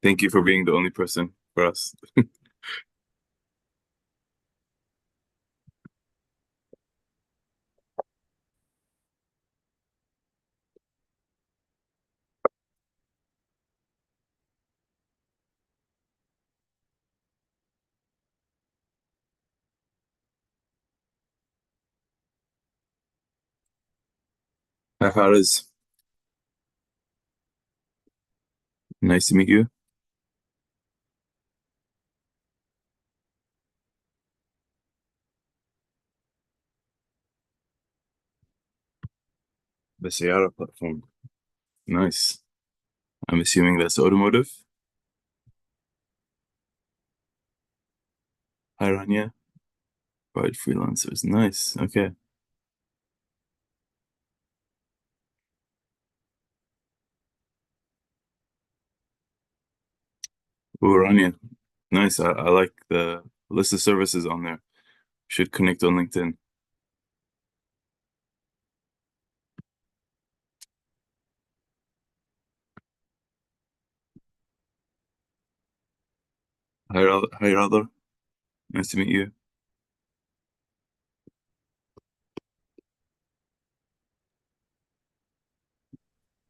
Thank you for being the only person for us. Hi, Faraz. Nice to meet you. The Sierra platform. Nice. I'm assuming that's automotive. Hi, Rania. Right, freelancers. Nice. Okay. Oh, Rania. Nice. I like the list of services on there. Should connect on LinkedIn. Hi, Radha. Nice to meet you.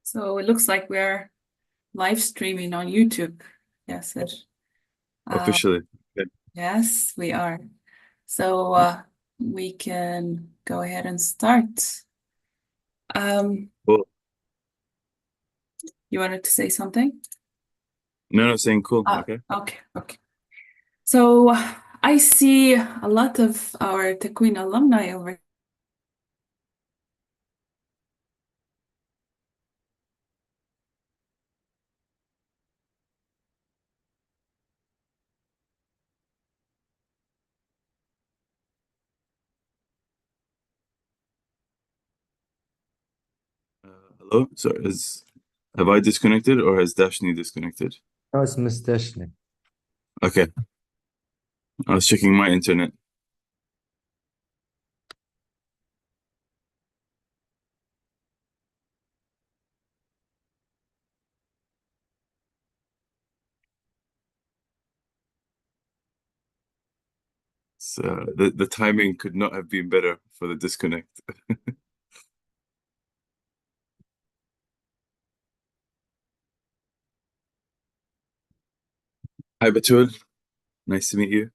So it looks like we're live streaming on YouTube. Yes, it. Uh, Officially. Okay. yes, we are. So we can go ahead and start. Um, Cool. you wanted to say something? No, saying cool. Okay. Okay, okay. So I see a lot of our Takwin alumni over. Hello. So have I disconnected or has Dashni disconnected? No, it's Miss Dashni. Okay. I was checking my internet. So the timing could not have been better for the disconnect. Hi, Batul. Nice to meet you.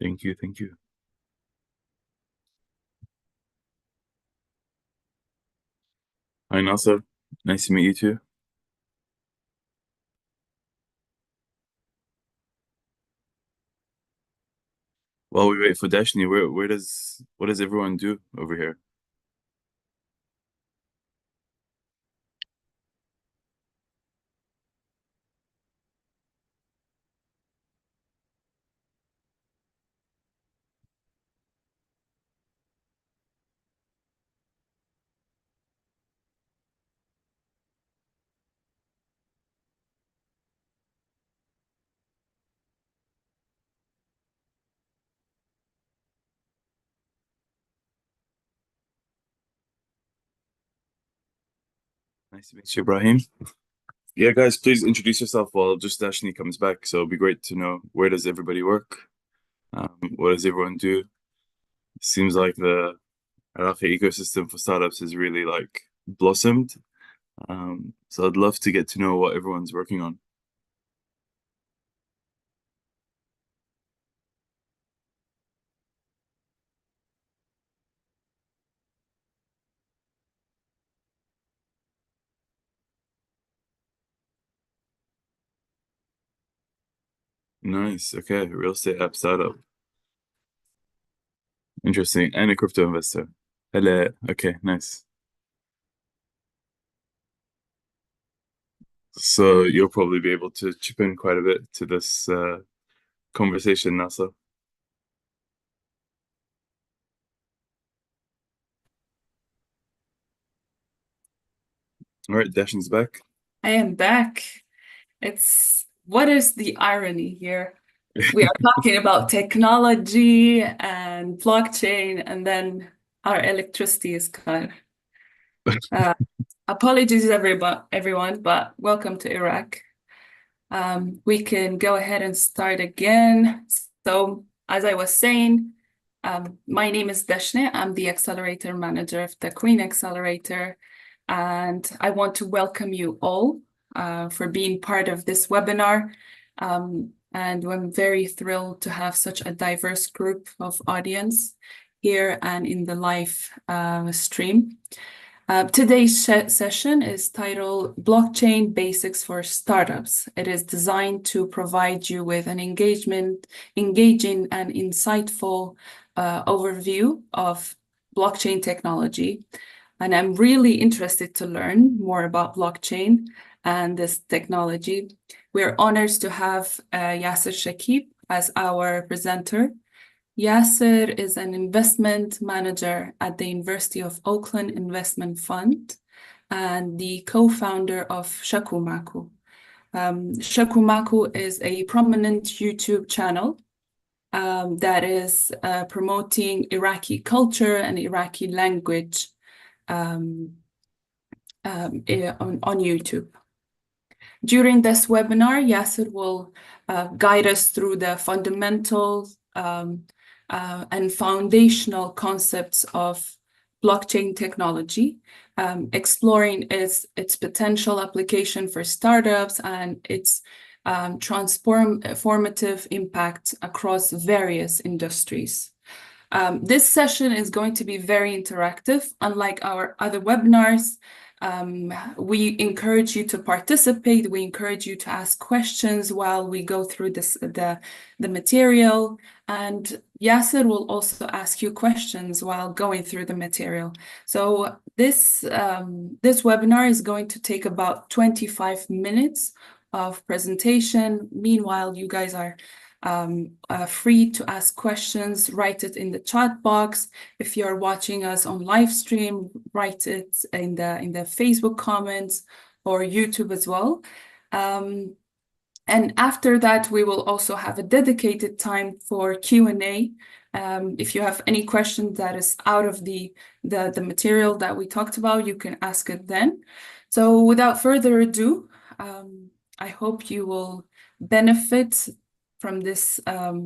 Thank you. Thank you. Hi, Nasser. Nice to meet you too. While we wait for Dashni, what does everyone do over here? Nice to meet you, Ibrahim. Yeah, guys, please introduce yourself while just Dashni comes back. So it'll be great to know where does everybody work? What does everyone do? Seems like the Iraqi ecosystem for startups has really like blossomed. So I'd love to get to know what everyone's working on. Nice. Okay. Real estate app startup. Interesting. And a crypto investor. Hello. Okay. Nice. So you'll probably be able to chip in quite a bit to this conversation, Nasa. All right, Dashni's back. I am back. What is the irony here? We are talking about technology and blockchain, and then our electricity is cut. Uh, Apologies, everyone, but welcome to Iraq. We can go ahead and start again. So, as I was saying, my name is Dashne. I'm the Accelerator Manager of the Queen Accelerator, and I want to welcome you all for being part of this webinar. And I'm very thrilled to have such a diverse group of audience here and in the live stream. Today's session is titled Blockchain Basics for Startups. It is designed to provide you with an engaging and insightful overview of blockchain technology. And I'm really interested to learn more about blockchain and this technology. We're honored to have Yasser Shakib as our presenter. Yasser is an investment manager at the University of Auckland Investment Fund and the co-founder of Shakumaku. Shakumaku is a prominent YouTube channel that is promoting Iraqi culture and Iraqi language on YouTube. During this webinar, Yasser will guide us through the fundamentals and foundational concepts of blockchain technology, exploring its potential application for startups and its transformative impact across various industries. This session is going to be very interactive. Unlike our other webinars, we encourage you to participate. We encourage you to ask questions while we go through the material. And Yasser will also ask you questions while going through the material. So this webinar is going to take about 25 minutes of presentation. Meanwhile, you guys are free to ask questions, write it in the chat box. If you're watching us on live stream, write it in the Facebook comments or YouTube as well. And after that, we will also have a dedicated time for Q&A. If you have any questions that is out of the material that we talked about, you can ask it then. So without further ado, I hope you will benefit from this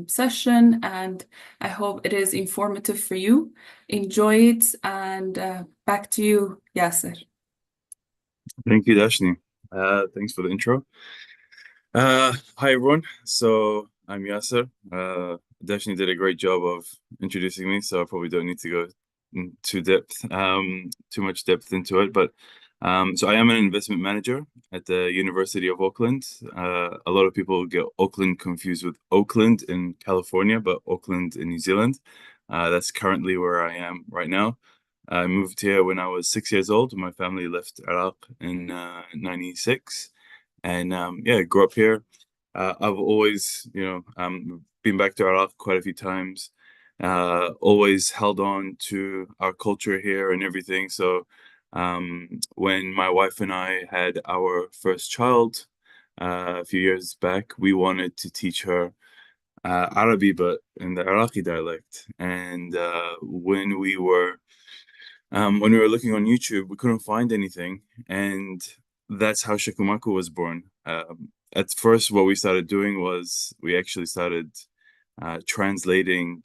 session, and I hope it is informative for you. Enjoy it, and back to you, Yasser. Thank you, Dashni. Thanks for the intro. Hi, everyone. So I'm Yasser. Dashni did a great job of introducing me, so I probably don't need to go too much depth into it. But so I am an investment manager at the University of Auckland. A lot of people get Auckland confused with Oakland in California, but Auckland in New Zealand. That's currently where I am right now. I moved here when I was 6 years old. My family left Iraq in 96. And yeah, grew up here. I've always, been back to Iraq quite a few times. Always held on to our culture here and everything. So when my wife and I had our first child a few years back, we wanted to teach her Arabi, but in the Iraqi dialect. And when we were looking on YouTube, we couldn't find anything, and that's how Shakumaku was born. At first, what we started doing was we actually started translating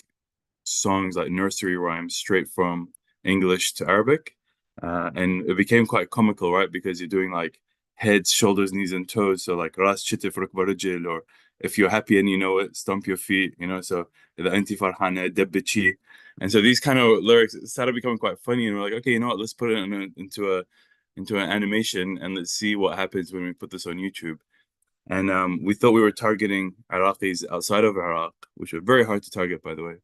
songs like nursery rhymes straight from English to Arabic. And it became quite comical, right? Because you're doing like heads, shoulders, knees, and toes. So like ras chitif rukba rijil, or if you're happy and you know it, stomp your feet, so the anti farhana debbichi. And so these kind of lyrics started becoming quite funny, and we're like, okay, you know what? Let's put it into an animation, and let's see what happens when we put this on YouTube. And we thought we were targeting Iraqis outside of Iraq, which were very hard to target, by the way.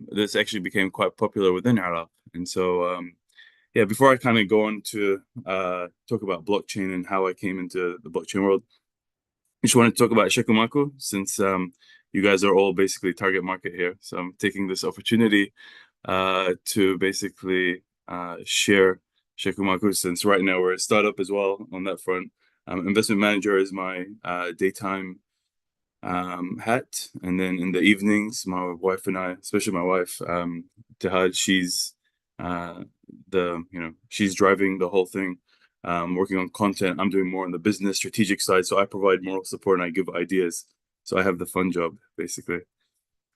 This actually became quite popular within Iraq, and so yeah. Before I kind of go on to talk about blockchain and how I came into the blockchain world, I just want to talk about Shakumaku, since you guys are all basically target market here. So I'm taking this opportunity to basically share Shekumaku, since right now we're a startup as well on that front. Investment manager is my daytime hat, and then in the evenings, my wife and I, especially my wife, Tehad, she's uh, she's driving the whole thing, working on content. I'm doing more on the business strategic side, so I provide moral support and I give ideas. So I have the fun job basically.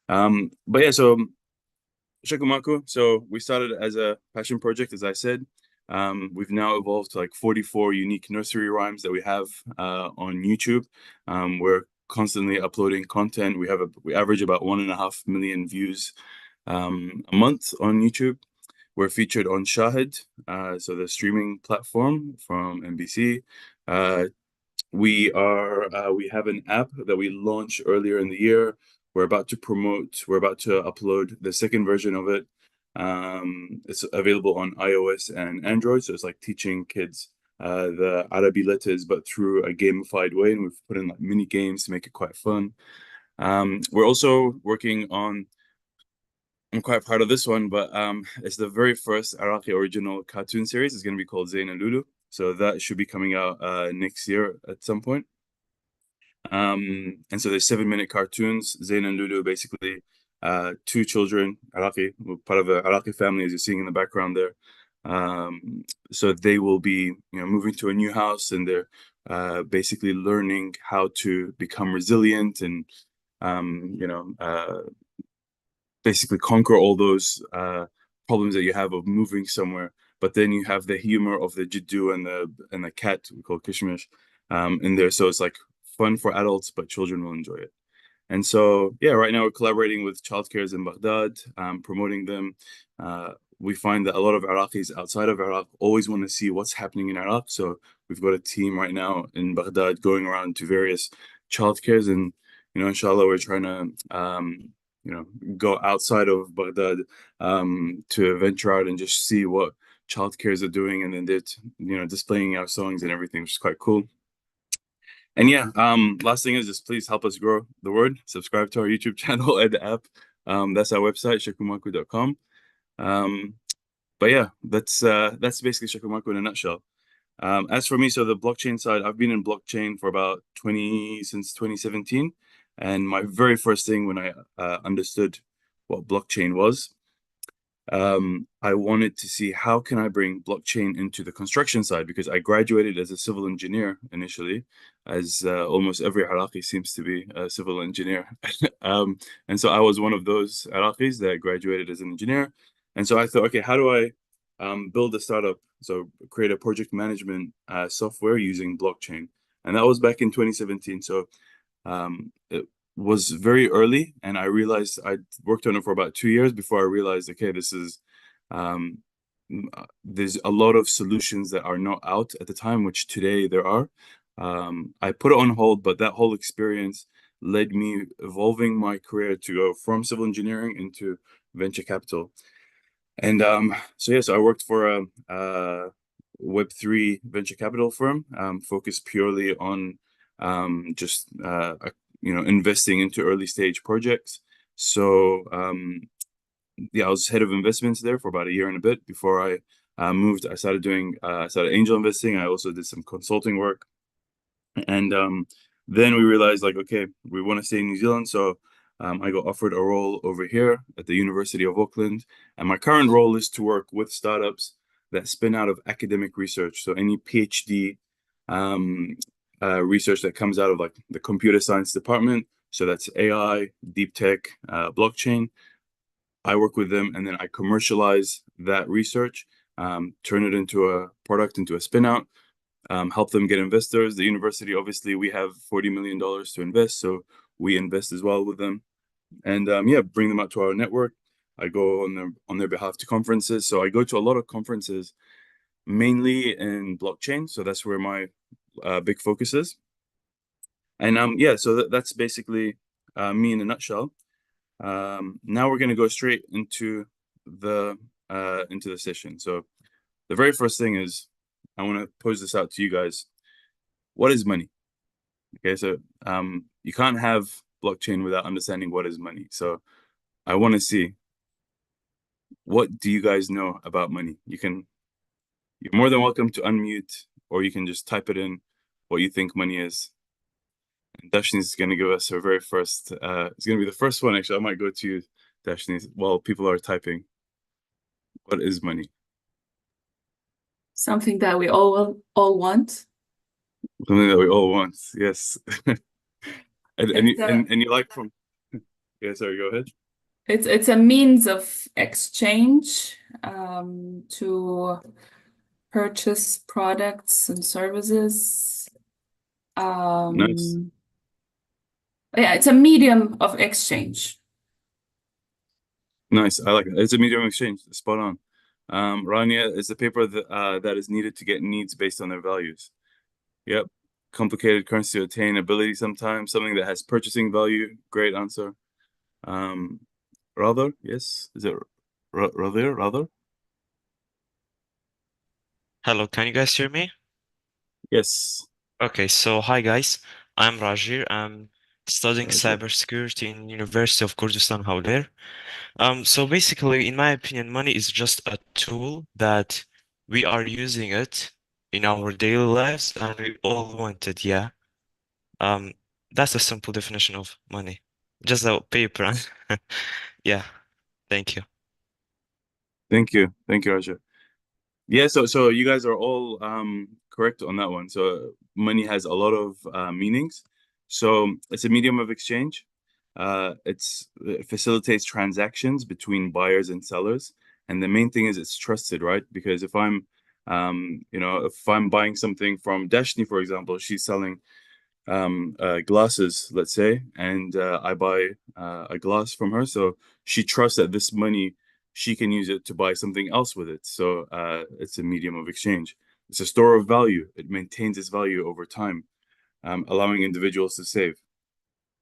But yeah, so Shikumaku. So we started as a passion project, as I said. We've now evolved to like 44 unique nursery rhymes that we have on YouTube. We're constantly uploading content. We average about 1.5 million views a month on YouTube. We're featured on Shahid, so the streaming platform from NBC. Uh, we have an app that we launched earlier in the year. We're about to upload the second version of it. It's available on iOS and Android, so it's like teaching kids the Arabi letters, but through a gamified way, and we've put in like mini games to make it quite fun. We're also working on, I'm quite proud of this one, but it's the very first Iraqi original cartoon series. It's going to be called Zayn and Lulu. So that should be coming out next year at some point. And so there's 7-minute cartoons. Zayn and Lulu, basically, two children, Iraqi, part of an Iraqi family, as you're seeing in the background there. So they will be, moving to a new house, and they're basically learning how to become resilient and, basically conquer all those problems that you have of moving somewhere. But then you have the humor of the Jiddu and the cat we call Kishmish in there. So it's like fun for adults, but children will enjoy it. And so, yeah, right now we're collaborating with childcares in Baghdad, promoting them. We find that a lot of Iraqis outside of Iraq always want to see what's happening in Iraq. So we've got a team right now in Baghdad going around to various childcares, and inshallah, we're trying to go outside of Baghdad to venture out and just see what childcares are doing, and then they're displaying our songs and everything, which is quite cool. And yeah, last thing is just please help us grow the word. Subscribe to our YouTube channel and the app. That's our website, shekumaku.com. But yeah, that's basically Shekumaku in a nutshell. As for me, so the blockchain side, I've been in blockchain for about since 2017. And my very first thing when I understood what blockchain was, I wanted to see how can I bring blockchain into the construction side, because I graduated as a civil engineer initially, as almost every Iraqi seems to be a civil engineer. And so I was one of those Iraqis that graduated as an engineer. And so I thought, okay, how do I build a startup? So create a project management software using blockchain. And that was back in 2017. So it was very early, and I realized I worked on it for about 2 years before I realized, okay, this is there's a lot of solutions that are not out at the time, which today there are. I put it on hold, but that whole experience led me evolving my career to go from civil engineering into venture capital. And so I worked for a Web3 venture capital firm, focused purely on just investing into early stage projects. So yeah, I was head of investments there for about a year and a bit before I moved. I started angel investing. I also did some consulting work, and then we realized, like, okay, we want to stay in New Zealand. So I got offered a role over here at the University of Auckland, and my current role is to work with startups that spin out of academic research. So any PhD research that comes out of like the computer science department. So that's AI, deep tech, blockchain. I work with them, and then I commercialize that research, turn it into a product, into a spin out, help them get investors. The university, obviously, we have $40 million to invest, so we invest as well with them, and bring them out to our network. I go on their behalf to conferences. So I go to a lot of conferences, mainly in blockchain. So that's where my big focus is. And so that's basically me in a nutshell. Now we're going to go straight into the session. So the very first thing is, I want to pose this out to you guys. What is money? Okay, so you can't have blockchain without understanding what is money. So I want to see, what do you guys know about money? You can You're more than welcome to unmute, or you can just type it in what you think money is. And Dashni is going to give us her very first. It's going to be the first one, actually. I might go to you, Dashni, while people are typing. What is money? Something that we all want. Something that we all want. Yes. It's a And you like from. Yeah, sorry, go ahead. it's a means of exchange to purchase products and services. Nice. Yeah, it's a medium of exchange. Nice. I like it. It's a medium of exchange. Spot on. Rania is the paper that is needed to get needs based on their values. Yep. Complicated currency to attain ability sometimes, something that has purchasing value. Great answer. Um, Rather, yes. Is it rather? Hello, can you guys hear me? Yes. Okay, so hi guys, I'm Rajir. I'm studying Raja. cybersecurity in University of Kurdistan Hawler. So basically, in my opinion, money is just a tool that we are using it in our daily lives, and we all want it, yeah. Um, that's a simple definition of money. Just a paper. Yeah, thank you. Thank you. Thank you, Raja. Yeah, so you guys are all correct on that one. So money has a lot of meanings. So it's a medium of exchange. It facilitates transactions between buyers and sellers. And the main thing is it's trusted, right? Because if I'm if I'm buying something from Dashni, for example, she's selling glasses, let's say, and I buy a glass from her. So she trusts that this money, she can use it to buy something else with it. So it's a medium of exchange. It's a store of value. It maintains its value over time, allowing individuals to save.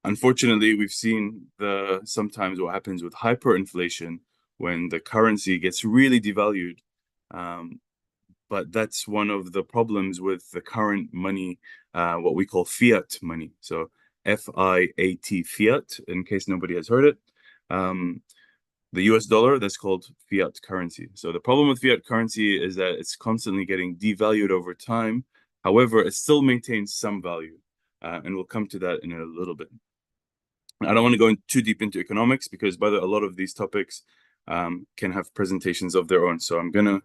Unfortunately, we've seen the sometimes what happens with hyperinflation when the currency gets really devalued. Um, but that's one of the problems with the current money, what we call fiat money. So FIAT, fiat, in case nobody has heard it. The US dollar, that's called fiat currency. So the problem with fiat currency is that it's constantly getting devalued over time. However, it still maintains some value. And we'll come to that in a little bit. I don't want to go too deep into economics because by a lot of these topics can have presentations of their own. So I'm going to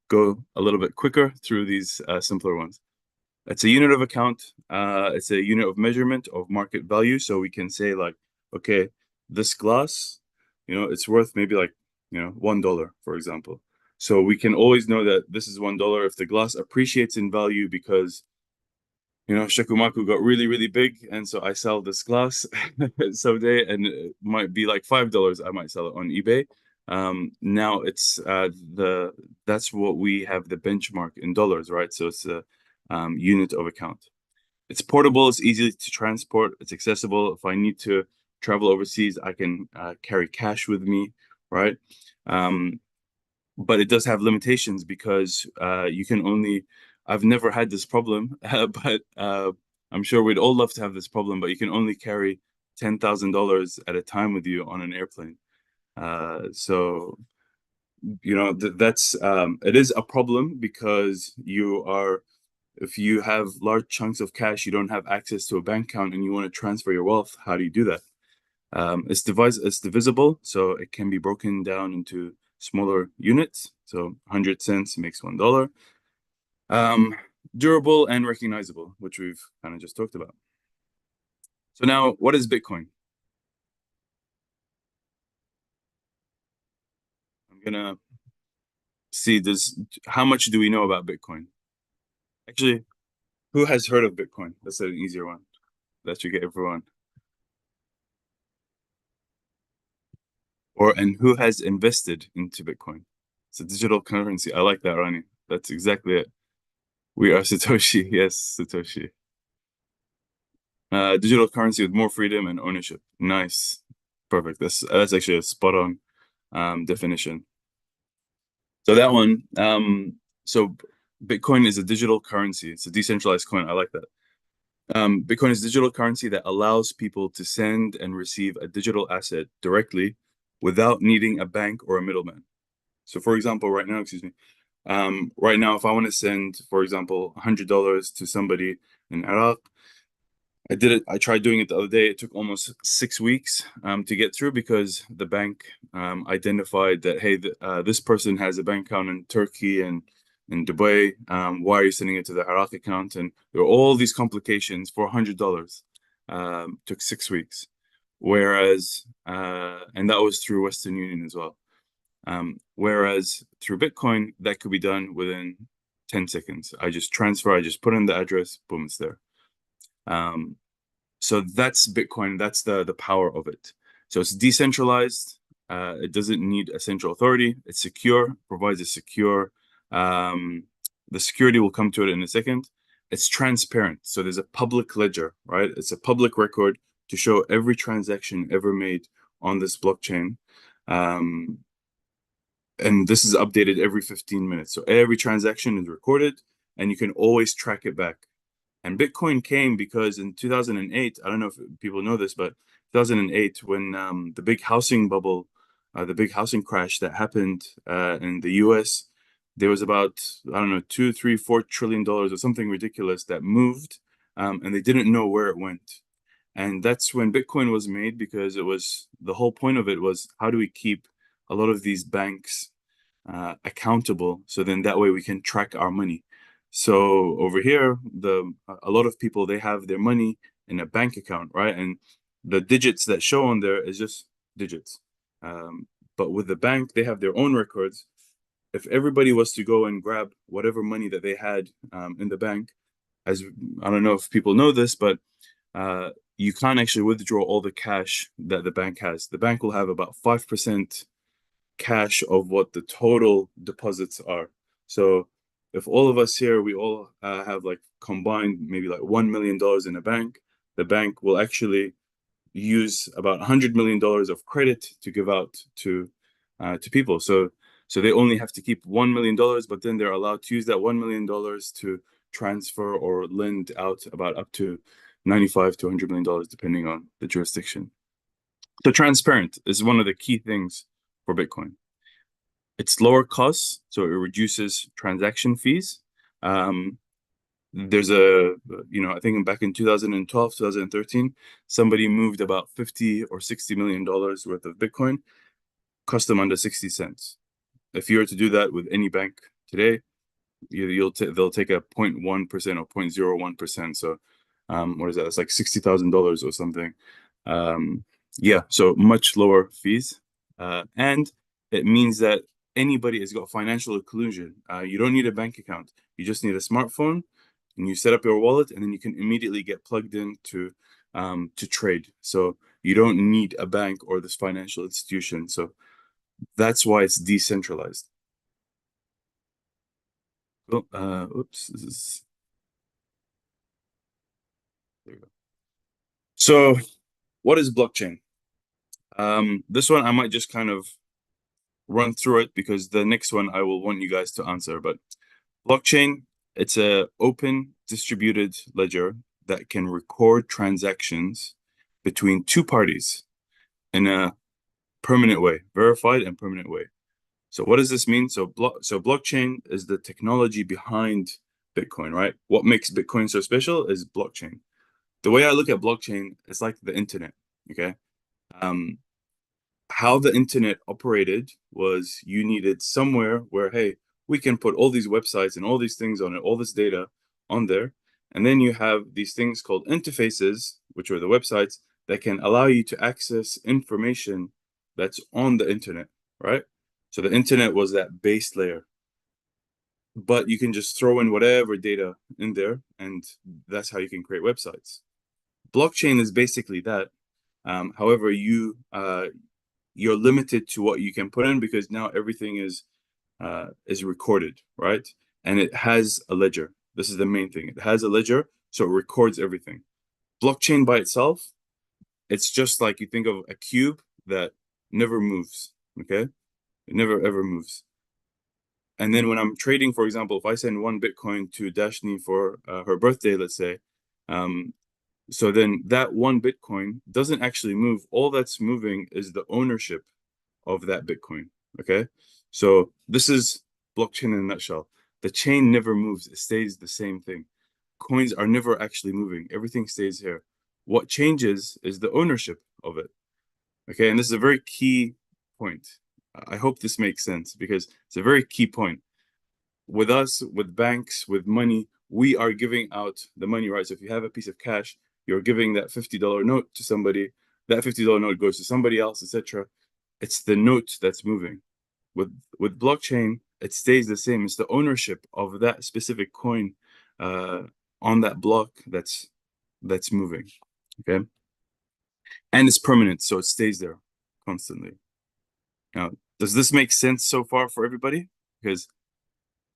go a little bit quicker through these simpler ones. It's a unit of account. It's a unit of measurement of market value. So we can say like, okay, this glass, it's worth maybe like, $1, for example. So we can always know that this is $1 if the glass appreciates in value because Shakumaku got really, really big, and so I sell this glass someday, and it might be like $5. I might sell it on eBay. Now it's that's what we have the benchmark in dollars, right? So it's a unit of account. It's portable. It's easy to transport. It's accessible. If I need to travel overseas, I can carry cash with me, right? But it does have limitations because you can only. I've never had this problem, but I'm sure we'd all love to have this problem. But you can only carry $10,000 at a time with you on an airplane. So that's it is a problem because if you have large chunks of cash, you don't have access to a bank account, and you want to transfer your wealth. How do you do that? It's divisible, so it can be broken down into smaller units. So 100 cents makes $1. Durable and recognizable, which we've kind of just talked about. So now, what is Bitcoin? I'm gonna see this. How much do we know about Bitcoin? Actually, who has heard of Bitcoin? That's an easier one. That should get everyone. And who has invested into Bitcoin? It's a digital currency. I like that, Rani. That's exactly it. We are Satoshi. Yes, Satoshi. Digital currency with more freedom and ownership. Nice. Perfect. That's actually a spot on definition. So that one, so Bitcoin is a digital currency. It's a decentralized coin. I like that. Bitcoin is a digital currency that allows people to send and receive a digital asset directly without needing a bank or a middleman. So for example, right now, excuse me, Right now, if I want to send, for example, $100 to somebody in Iraq, I tried doing it the other day. It took almost 6 weeks to get through because the bank identified that, hey, this person has a bank account in Turkey and in Dubai. Why are you sending it to the Iraq account? And there were all these complications for $100. Took 6 weeks. Whereas, and that was through Western Union as well. Whereas through Bitcoin, that could be done within 10 seconds. I just transfer, I just put in the address, boom, it's there. So that's Bitcoin. That's the power of it. So it's decentralized. It doesn't need a central authority. It's secure, provides a secure, the security will come to it in a second. It's transparent. So there's a public ledger, right? It's a public record to show every transaction ever made on this blockchain. And this is updated every 15 minutes. So every transaction is recorded and you can always track it back. And Bitcoin came because in 2008, I don't know if people know this, but 2008, when the big housing bubble, the big housing crash that happened in the US, there was about, I don't know, $2, $3, $4 trillion or something ridiculous that moved, and they didn't know where it went. And that's when Bitcoin was made, because it was, the whole point of it was, how do we keep a lot of these banks accountable, so then that way we can track our money. So over here, a lot of people, they have their money in a bank account, right? And the digits that show on there is just digits. But with the bank, they have their own records. If everybody was to go and grab whatever money that they had in the bank, as I don't know if people know this, but you can't actually withdraw all the cash that the bank has. The bank will have about 5% cash of what the total deposits are. So if all of us here, we all have like combined maybe like $1 million in a bank, the bank will actually use about $100 million of credit to give out to people. So they only have to keep $1 million, but then they're allowed to use that $1 million to transfer or lend out about up to $95 to $100 million, depending on the jurisdiction. So transparent is one of the key things for Bitcoin. It's lower costs, so it reduces transaction fees. There's I think back in 2012, 2013, somebody moved about 50 or $60 million worth of Bitcoin, cost them under 60 cents. If you were to do that with any bank today, they'll take a 0.1% or 0.01%. So what is that? It's like $60,000 or something. Yeah, so much lower fees. And it means that anybody has got financial inclusion. You don't need a bank account. You just need a smartphone, and you set up your wallet, and then you can immediately get plugged in to trade. So you don't need a bank or this financial institution. So that's why it's decentralized. Oh, oops, this is, there we go. So what is blockchain? This one I might just kind of run through it, because the next one I will want you guys to answer. But blockchain, it's a open distributed ledger that can record transactions between two parties in a permanent way, verified and permanent way. So what does this mean? So blockchain is the technology behind Bitcoin, right? What makes Bitcoin so special is blockchain. The way I look at blockchain, it's like the internet, okay? How the internet operated was, you needed somewhere where, hey, we can put all these websites and all these things on it, all this data on there. And then you have these things called interfaces, which are the websites that can allow you to access information that's on the internet, right? So the internet was that base layer, but you can just throw in whatever data in there, and that's how you can create websites. Blockchain is basically that. However, you're limited to what you can put in, because now everything is recorded, right? And it has a ledger. This is the main thing. It has a ledger, so it records everything. Blockchain by itself, it's just like, you think of a cube that never moves, okay? It never ever moves. And then when I'm trading, for example, if I send 1 Bitcoin to Dashni for her birthday, let's say, so then that 1 Bitcoin doesn't actually move. All that's moving is the ownership of that Bitcoin, okay? So this is blockchain in a nutshell. The chain never moves, it stays the same thing. Coins are never actually moving, everything stays here. What changes is the ownership of it. Okay, and this is a very key point. I hope this makes sense because it's a very key point. With us, with banks, with money, we are giving out the money, right? So if you have a piece of cash, you're giving that $50 note to somebody, that $50 note goes to somebody else, etc. It's the note that's moving. With blockchain, it stays the same. It's the ownership of that specific coin on that block that's moving. Okay. And it's permanent, so it stays there constantly. Now, does this make sense so far for everybody? Because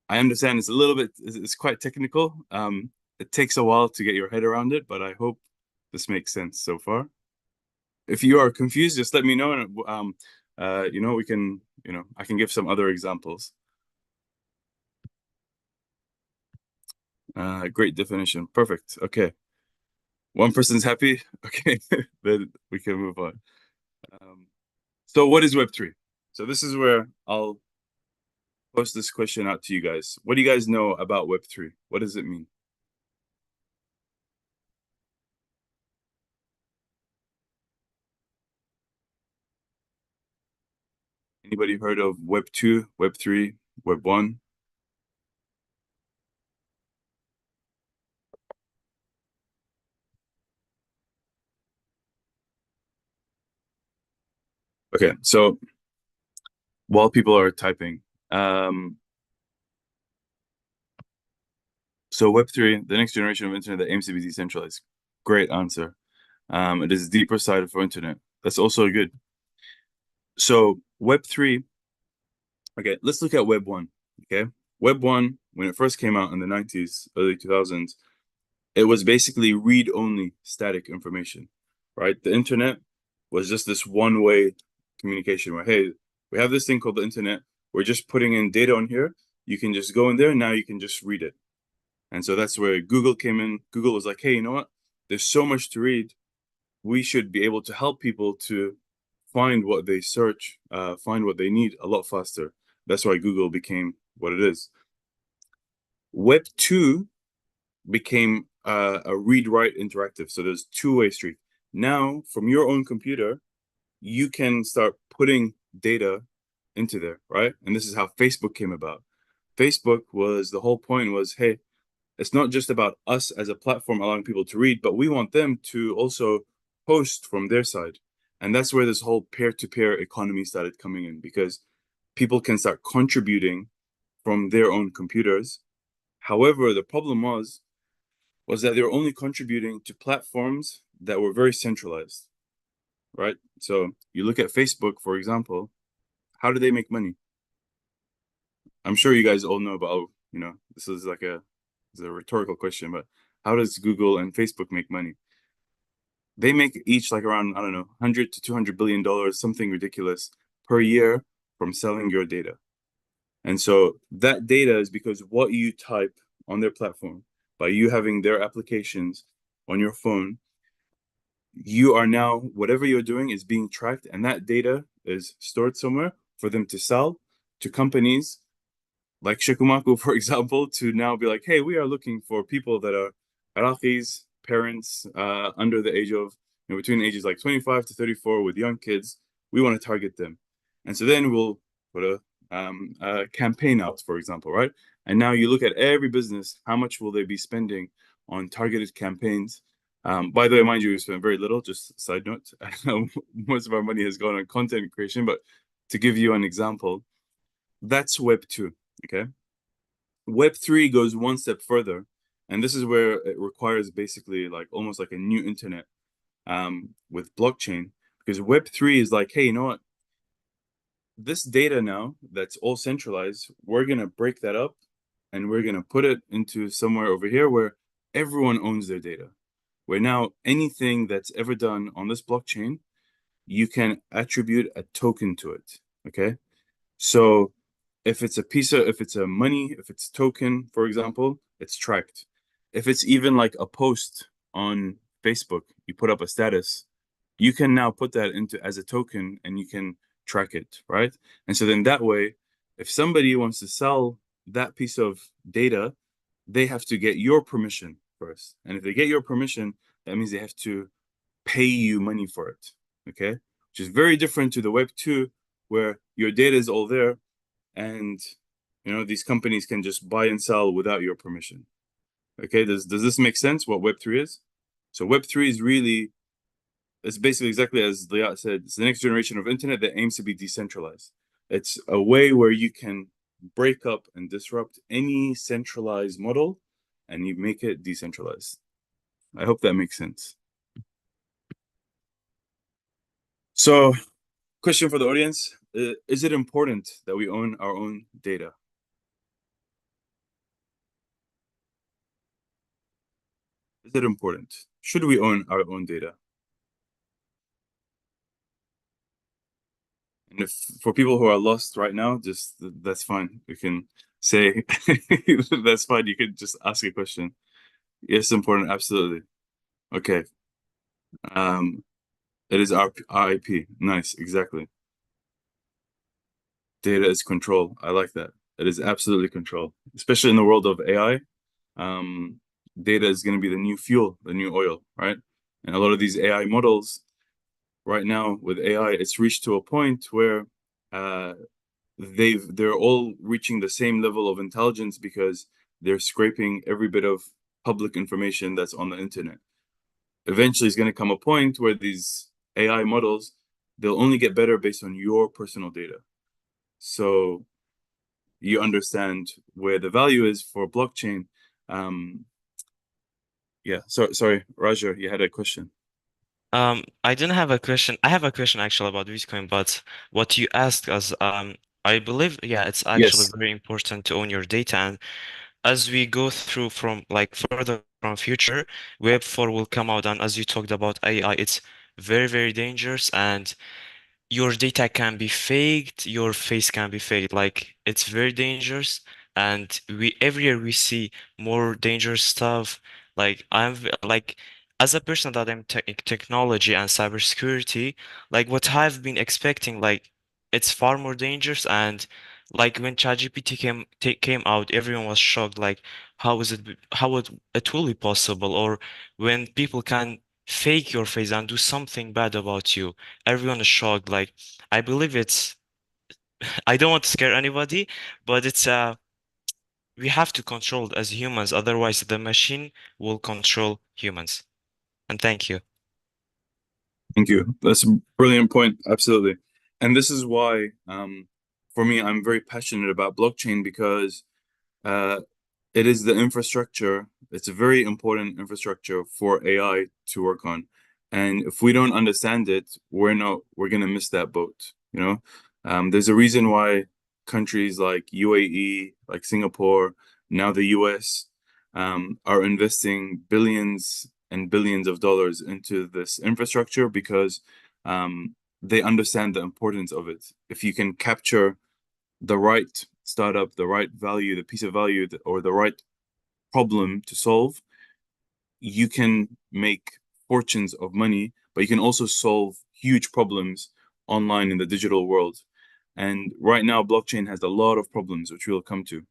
I understand it's a little bit, it's quite technical. It takes a while to get your head around it, but I hope this makes sense so far. If you are confused, just let me know, and we can, I can give some other examples. Great definition. Perfect. Okay. One person's happy. Okay, then we can move on. So what is Web3? So this is where I'll post this question out to you guys. What do you guys know about Web3? What does it mean? Anybody heard of Web2, Web3, Web1? Okay, so while people are typing, so Web3, the next generation of internet that aims to be decentralized. Great answer. It is the deeper side for internet. That's also good. So Web3, okay, let's look at Web1. Okay, Web1, when it first came out in the 90s, early 2000s, it was basically read-only static information, right? The internet was just this one-way communication where, hey, we have this thing called the internet. We're just putting in data on here. You can just go in there. Now you can just read it. And so that's where Google came in. Google was like, hey, you know what? There's so much to read. We should be able to help people to find what they search, find what they need a lot faster. That's why Google became what it is. Web 2 became a read-write interactive. So there's two-way street. Now, from your own computer, you can start putting data into there, right? And this is how Facebook came about. Facebook was, the whole point was, hey, it's not just about us as a platform allowing people to read, but we want them to also post from their side. And that's where this whole peer-to-peer economy started coming in, because people can start contributing from their own computers. However, the problem was that they were only contributing to platforms that were very centralized, right? So you look at Facebook, for example, how do they make money? I'm sure you guys all know about, this is like it's a rhetorical question, but how does Google and Facebook make money? They make each like around, I don't know, 100 to 200 billion dollars, something ridiculous per year from selling your data. And so that data is because what you type on their platform, by you having their applications on your phone, you are now, whatever you're doing is being tracked, and that data is stored somewhere for them to sell to companies like Shikumaku, for example, to now be like, hey, we are looking for people that are Iraqis, parents under the age of, between ages like 25 to 34 with young kids. We want to target them. And so then we'll put a campaign out, for example, right? And now you look at every business, how much will they be spending on targeted campaigns? By the way, mind you, we spent very little, just side note. Most of our money has gone on content creation, but to give you an example, that's Web 2, okay? Web 3 goes one step further, and this is where it requires basically like almost like a new internet with blockchain, because Web 3 is like, hey, you know what? This data now that's all centralized, we're going to break that up and we're going to put it into somewhere over here where everyone owns their data. Where now anything that's ever done on this blockchain, you can attribute a token to it, okay? So if it's a money, if it's token, for example, it's tracked. If it's even like a post on Facebook, you put up a status, you can now put that into as a token and you can track it, right? And so then that way, If somebody wants to sell that piece of data, they have to get your permission first. And if they get your permission, that means they have to pay you money for it. Okay? Which is very different to the Web 2, where your data is all there and these companies can just buy and sell without your permission. Okay, does this make sense what Web 3 is? So Web 3 is really, it's basically exactly as Liat said, it's the next generation of internet that aims to be decentralized. It's a way where you can break up and disrupt any centralized model and you make it decentralized. I hope that makes sense. So, question for the audience, is it important that we own our own data? Is it important? Should we own our own data? And if for people who are lost right now, just that's fine. We can say that's fine. You could just ask a question. Yes, important, absolutely. Okay. It is our IP. Nice, exactly. Data is control. I like that. It is absolutely control, especially in the world of AI. Data is going to be the new fuel, the new oil, right? And a lot of these AI models right now with AI, it's reached to a point where they're all reaching the same level of intelligence because they're scraping every bit of public information that's on the internet. Eventually, it's going to come a point where these AI models, they'll only get better based on your personal data. So you understand where the value is for blockchain. Yeah, sorry, Raja, you had a question. I didn't have a question. I have a question actually about Bitcoin, but what you asked us, I believe, yeah, it's actually Yes. very important to own your data. And as we go through from like further from future, Web 4 will come out, and as you talked about AI, it's very, very dangerous, and your data can be faked, your face can be faked. Like it's very dangerous, and we every year we see more dangerous stuff. Like like as a person that I'm technology and cybersecurity, like what I've been expecting, like it's far more dangerous. And like when ChatGPT came out, everyone was shocked. Like how it will be possible, or when people can fake your face and do something bad about you, everyone is shocked. Like I believe it's I don't want to scare anybody, but it's we have to control it as humans, otherwise the machine will control humans. And thank you. Thank you. That's a brilliant point. Absolutely. And this is why, for me, I'm very passionate about blockchain because it is the infrastructure. It's a very important infrastructure for AI to work on. And if we don't understand it, we're gonna miss that boat, you know? There's a reason why countries like UAE, like Singapore, now the US, are investing billions and billions of dollars into this infrastructure because they understand the importance of it. If you can capture the right startup, the right value, the piece of value, or the right problem to solve, you can make fortunes of money, but you can also solve huge problems online in the digital world. And right now, blockchain has a lot of problems, which we'll come to.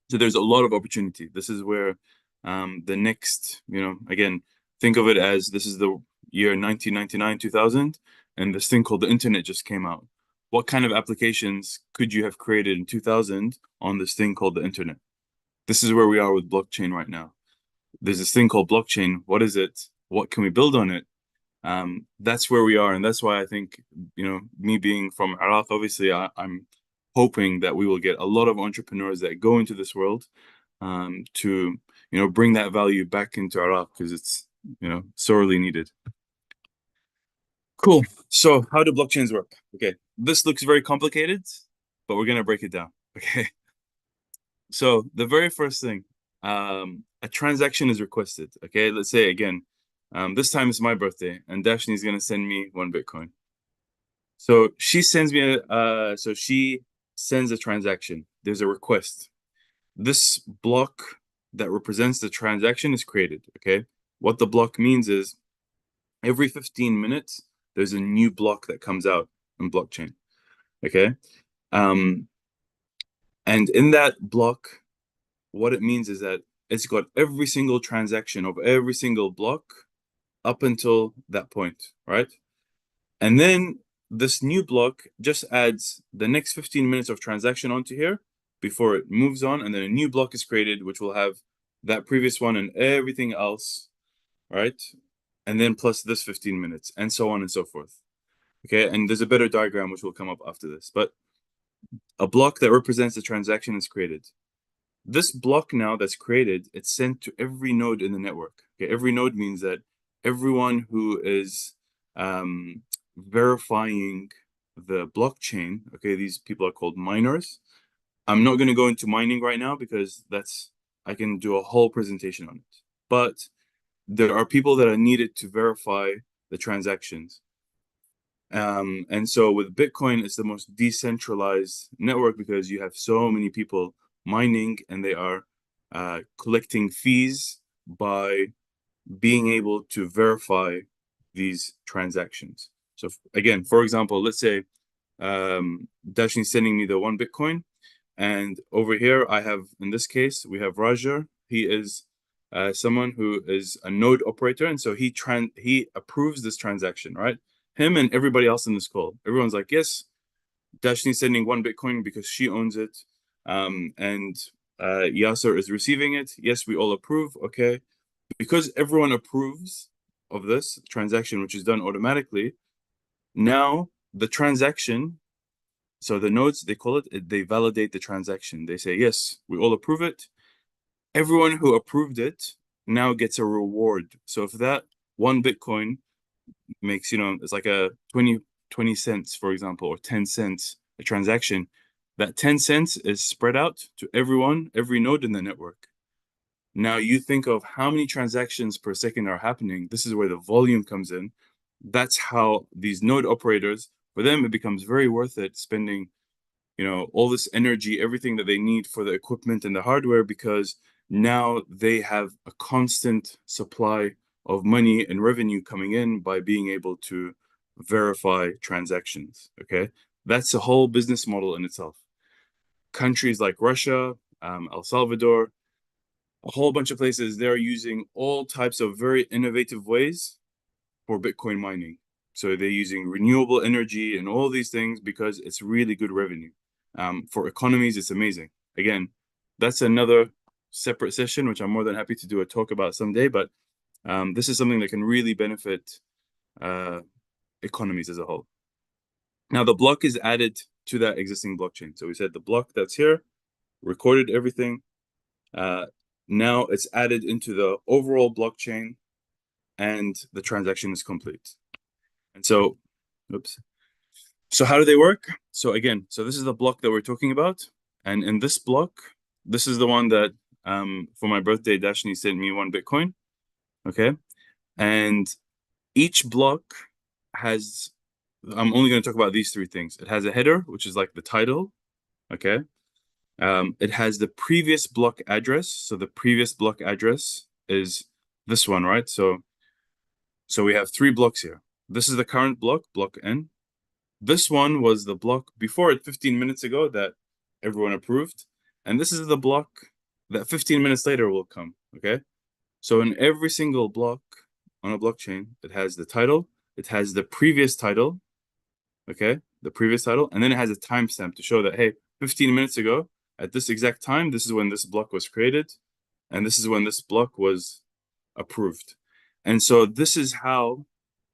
So there's a lot of opportunity. This is where the next, again, think of it as this is the year 1999, 2000, and this thing called the internet just came out. What kind of applications could you have created in 2000 on this thing called the internet? This is where we are with blockchain right now. There's this thing called blockchain. What is it? What can we build on it? That's where we are. And that's why I think, me being from Iraq, obviously, I'm hoping that we will get a lot of entrepreneurs that go into this world to, bring that value back into Iraq because it's, sorely needed. Cool. So how do blockchains work? Okay. This looks very complicated, but we're going to break it down. Okay. So the very first thing, a transaction is requested. Okay. Let's say again, this time it's my birthday and Dashni is going to send me 1 Bitcoin. So she sends me she sends a transaction. There's a request. This block that represents the transaction is created. Okay. What the block means is every 15 minutes, there's a new block that comes out in blockchain. Okay. And in that block, what it means is that it's got every single transaction of every single block up until that point, right? And then this new block just adds the next 15 minutes of transaction onto here before it moves on, and then a new block is created, which will have that previous one and everything else, right? And then plus this 15 minutes, and so on and so forth. Okay, and there's a better diagram which will come up after this, but a block that represents the transaction is created. This block now that's created, it's sent to every node in the network. Okay, every node means that everyone who is verifying the blockchain, okay, these people are called miners. I'm not going to go into mining right now because I can do a whole presentation on it. But there are people that are needed to verify the transactions. And so with Bitcoin, it's the most decentralized network because you have so many people mining and they are collecting fees by being able to verify these transactions. So again, for example, let's say Dashni is sending me the 1 Bitcoin, and over here I have, in this case, we have Raja. He is someone who is a node operator, and so he approves this transaction, right? Him and everybody else in this call. Everyone's like, yes, Dashni is sending 1 Bitcoin because she owns it, and Yasser is receiving it. Yes, we all approve. Okay, because everyone approves of this transaction, which is done automatically. Now the transaction, so the nodes, they call it, they validate the transaction. They say, yes, we all approve it. Everyone who approved it now gets a reward. So if that 1 Bitcoin makes, it's like a 20 cents, for example, or 10 cents a transaction, that 10 cents is spread out to everyone, every node in the network. Now you think of how many transactions per second are happening. This is where the volume comes in. That's how these node operators, for them, it becomes very worth it spending, all this energy, everything that they need for the equipment and the hardware, because now they have a constant supply of money and revenue coming in by being able to verify transactions. Okay, that's a whole business model in itself. Countries like Russia, El Salvador, a whole bunch of places, they're using all types of very innovative ways for Bitcoin mining. So they're using renewable energy and all these things because it's really good revenue. For economies, it's amazing. Again, that's another separate session, which I'm more than happy to do a talk about someday. But this is something that can really benefit economies as a whole. Now, the block is added to that existing blockchain. So we said the block that's here, recorded everything. Now it's added into the overall blockchain and the transaction is complete. And so, oops. So how do they work? So again, this is the block that we're talking about. And in this block, this is the one that for my birthday, Dashni sent me 1 Bitcoin. Okay. And each block has, I'm only going to talk about these 3 things. It has a header, which is like the title. Okay. It has the previous block address. So the previous block address is this one, right? So we have 3 blocks here. This is the current block, block N. This one was the block before it 15 minutes ago that everyone approved. And this is the block that 15 minutes later will come, okay? So in every single block on a blockchain, it has the title, it has the previous title, okay? The previous title, and then it has a timestamp to show that, hey, 15 minutes ago, at this exact time, this is when this block was created, and this is when this block was approved. And so this is how,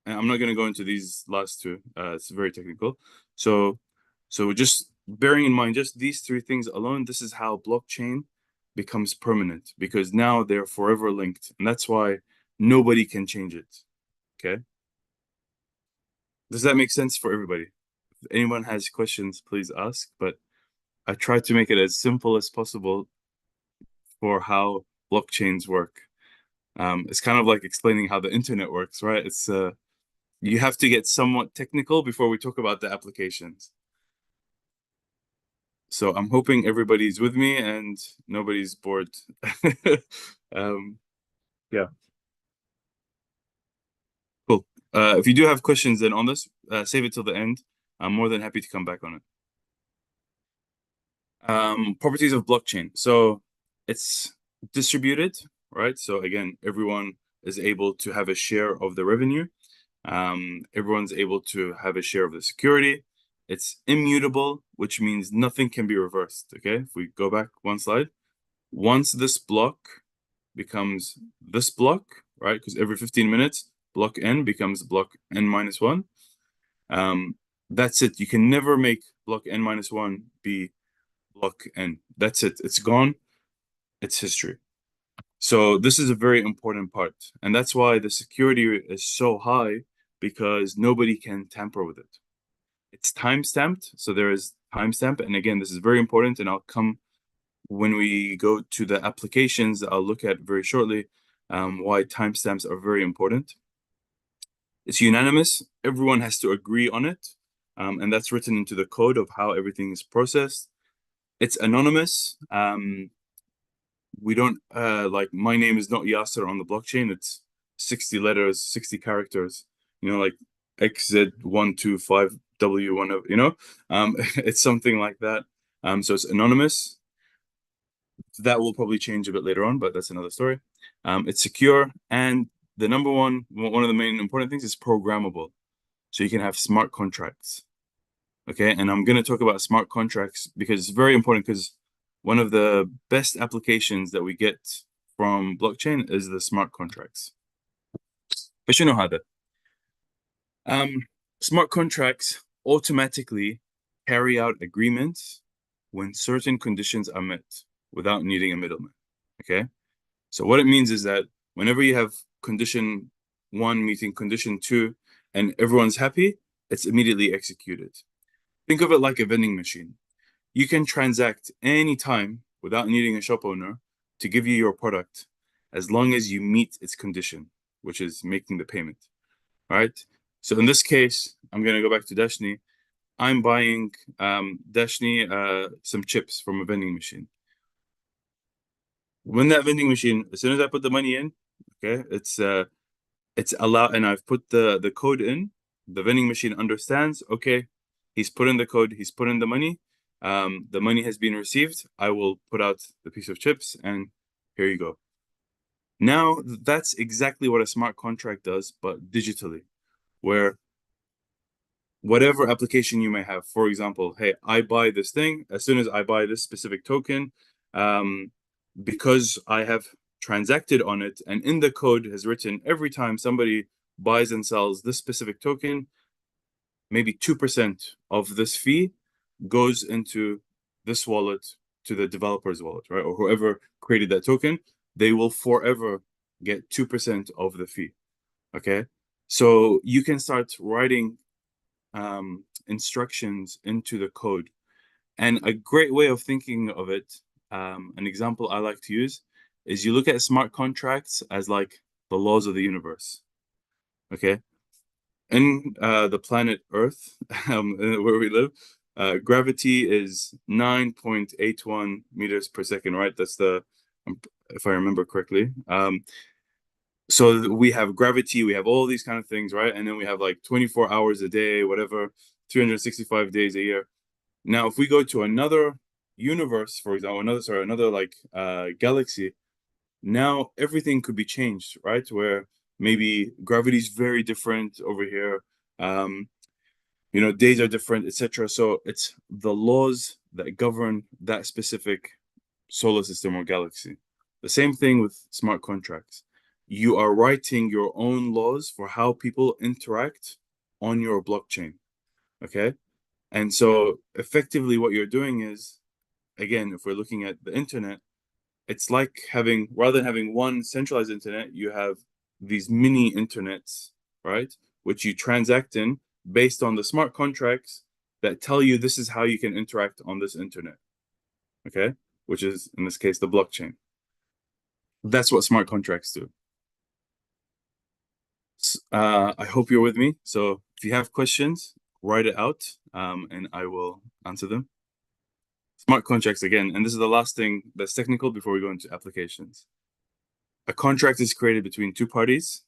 and I'm not going to go into these last 2. It's very technical. So just bearing in mind just these 3 things alone, this is how blockchain becomes permanent, because now they're forever linked. And that's why nobody can change it. Okay. Does that make sense for everybody? If anyone has questions, please ask. But I try to make it as simple as possible for how blockchains work. It's kind of like explaining how the internet works, right? It's you have to get somewhat technical before we talk about the applications. So I'm hoping everybody's with me and nobody's bored. Yeah. Cool. If you do have questions then on this, save it till the end. I'm more than happy to come back on it. Properties of blockchain. So it's distributed, right? So again, everyone is able to have a share of the revenue. Everyone's able to have a share of the security. It's immutable, which means nothing can be reversed. Okay, if we go back one slide, once this block becomes this block, right? Because every 15 minutes, block n becomes block n minus 1. That's it. You can never make block n minus 1 be block n. That's it. It's gone. It's history. So this is a very important part. And that's why the security is so high, because nobody can tamper with it. It's time-stamped. So there is timestamp. And again, this is very important. And I'll come when we go to the applications, I'll look at very shortly why timestamps are very important. It's unanimous. Everyone has to agree on it. And that's written into the code of how everything is processed. It's anonymous. We don't like, my name is not Yasser on the blockchain. It's 60 letters, 60 characters, like XZ125W1, it's something like that. So it's anonymous. That will probably change a bit later on, but that's another story. It's secure, and the one of the main important things is programmable. So you can have smart contracts. Okay, and I'm going to talk about smart contracts because it's very important, because one of the best applications that we get from blockchain is the smart contracts. فشنو هذا؟ Smart contracts automatically carry out agreements when certain conditions are met without needing a middleman. Okay, so what it means is that whenever you have condition 1 meeting condition 2 and everyone's happy, it's immediately executed. Think of it like a vending machine. You can transact any time without needing a shop owner to give you your product, as long as you meet its condition, which is making the payment. All right. So in this case, I'm going to go back to Dashni. I'm buying Dashni some chips from a vending machine. When that vending machine, as soon as I put the money in, okay, it's allowed, and I've put the code in. The vending machine understands. Okay, he's put in the code. He's put in the money. The money has been received. I will put out the piece of chips, and here you go. Now that's exactly what a smart contract does, but digitally, where whatever application you may have, for example, hey, I buy this thing. As soon as I buy this specific token, because I have transacted on it, and in the code has written every time somebody buys and sells this specific token, maybe 2% of this fee goes into this wallet, to the developer's wallet, right? Or whoever created that token, they will forever get 2% of the fee. Okay, so you can start writing instructions into the code. And a great way of thinking of it, an example I like to use, is you look at smart contracts as like the laws of the universe. Okay, in the planet Earth, where we live, gravity is 9.81 meters per second, right? That's if I remember correctly. So we have gravity, we have all these kind of things, right? And then we have like 24 hours a day, whatever, 365 days a year. Now, if we go to another universe, for example, another like galaxy, now everything could be changed, right? Where maybe gravity is very different over here. Days are different, etc. So it's the laws that govern that specific solar system or galaxy. The same thing with smart contracts. You are writing your own laws for how people interact on your blockchain. Okay. And so effectively what you're doing is, again, if we're looking at the internet, it's like rather than having one centralized internet, you have these mini internets, right? Which you transact in based on the smart contracts that tell you this is how you can interact on this internet. Okay. Which is, in this case, the blockchain. That's what smart contracts do. I hope you're with me. So if you have questions, write it out, and I will answer them. Smart contracts again, and this is the last thing that's technical before we go into applications. A contract is created between two parties.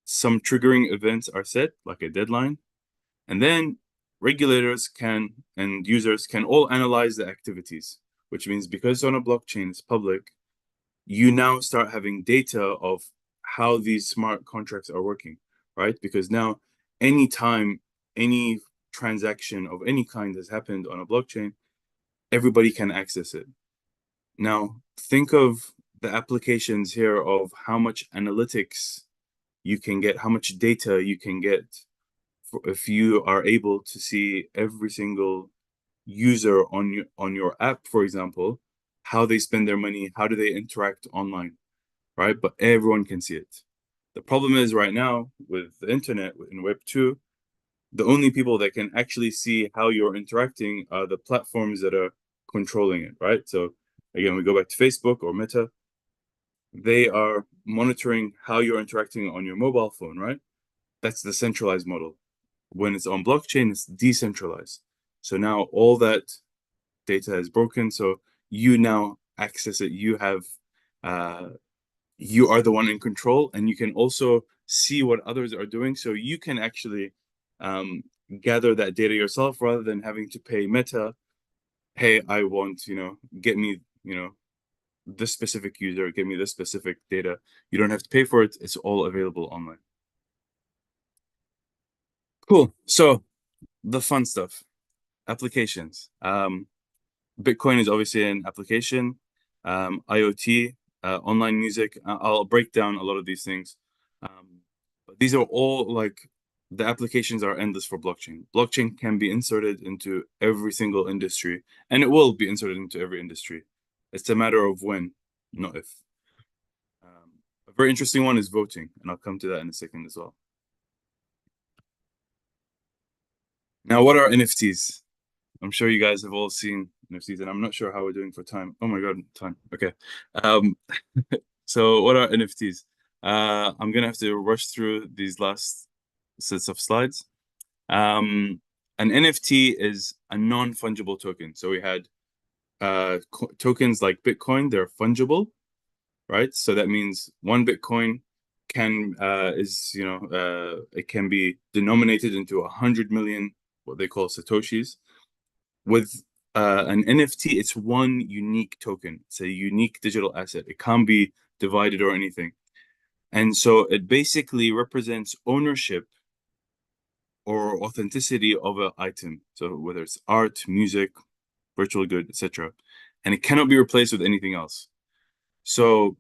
Some triggering events are set, like a deadline, and then regulators and users can all analyze the activities. which means because it's on a blockchain, it's public, you now start having data of how these smart contracts are working, right? Because now anytime any transaction of any kind has happened on a blockchain, everybody can access it. Now, think of the applications here of how much analytics you can get, how much data you can get if you are able to see every single user on your app, for example, how they spend their money, how do they interact online, right? But everyone can see it. The problem is right now with the internet, in Web 2, the only people that can actually see how you're interacting are the platforms that are controlling it, right? So again, we go back to Facebook or Meta. They are monitoring how you're interacting on your mobile phone, right? That's the centralized model. When it's on blockchain, it's decentralized. So now all that data is broken. So you now access it. You have, you are the one in control, and you can also see what others are doing. So you can actually gather that data yourself rather than having to pay Meta. Hey, I want, get me, this specific user, give me this specific data. You don't have to pay for it. It's all available online. Cool. So the fun stuff, applications. Bitcoin is obviously an application. IoT, online music. I'll break down a lot of these things. But these are all like the applications are endless for blockchain. Blockchain can be inserted into every single industry, and it will be inserted into every industry. It's a matter of when, not if. A very interesting one is voting, and I'll come to that in a second as well. Now, what are NFTs? I'm sure you guys have all seen NFTs, and I'm not sure how we're doing for time. Oh my God, time. Okay. So what are NFTs? I'm gonna have to rush through these last sets of slides. An NFT is a non-fungible token. So we had tokens like Bitcoin, they're fungible, right? So that means one Bitcoin can it can be denominated into 100 million, what they call Satoshis. With an NFT, it's one unique token. It's a unique digital asset. It can't be divided or anything. And so it basically represents ownership or authenticity of an item. So whether it's art, music, virtual good, etc. And it cannot be replaced with anything else. So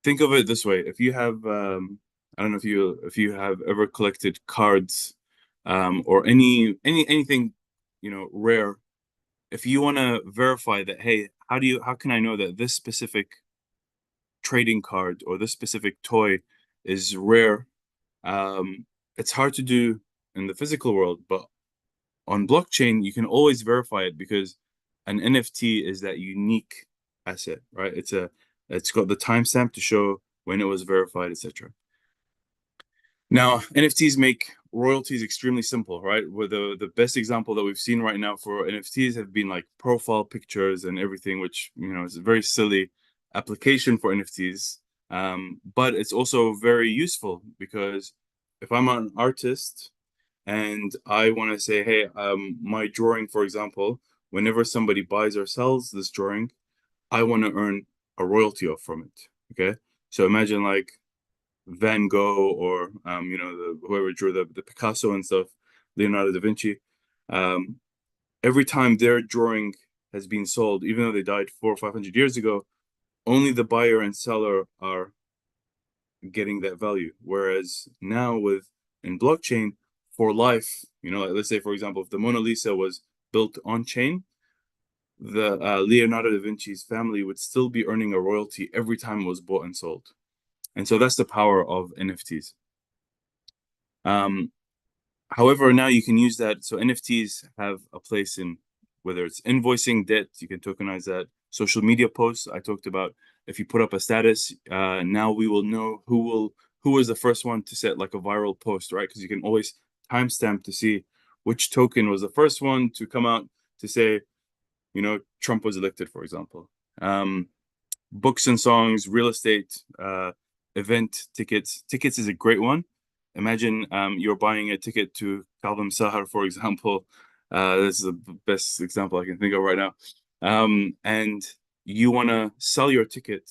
think of it this way. If you have, I don't know if you have ever collected cards or anything, rare. If you want to verify that, hey, how can I know that this specific trading card or this specific toy is rare? It's hard to do in the physical world, but on blockchain, you can always verify it because an NFT is that unique asset, right? It's got the timestamp to show when it was verified, etc. Now, NFTs make royalties extremely simple, right? Where the best example that we've seen right now for NFTs have been like profile pictures and everything, which is a very silly application for NFTs. But it's also very useful because if I'm an artist and I want to say, hey, my drawing, for example, whenever somebody buys or sells this drawing, I want to earn a royalty off from it. Okay, so imagine like Van Gogh or whoever drew the Picasso and stuff, Leonardo da Vinci. Every time their drawing has been sold, even though they died 400 or 500 years ago, only the buyer and seller are getting that value. Whereas now in blockchain, for life, like let's say, for example, if the Mona Lisa was built on chain, the Leonardo da Vinci's family would still be earning a royalty every time it was bought and sold. And so that's the power of NFTs. However, now you can use that. So NFTs have a place in whether it's invoicing debt, you can tokenize that. Social media posts, I talked about. If you put up a status, now we will know who was the first one to set like a viral post, right? Because you can always timestamp to see which token was the first one to come out to say, Trump was elected, for example. Books and songs, real estate, event tickets. Tickets is a great one. Imagine you're buying a ticket to Kalvim Sahar, for example. This is the best example I can think of right now. and you want to sell your ticket,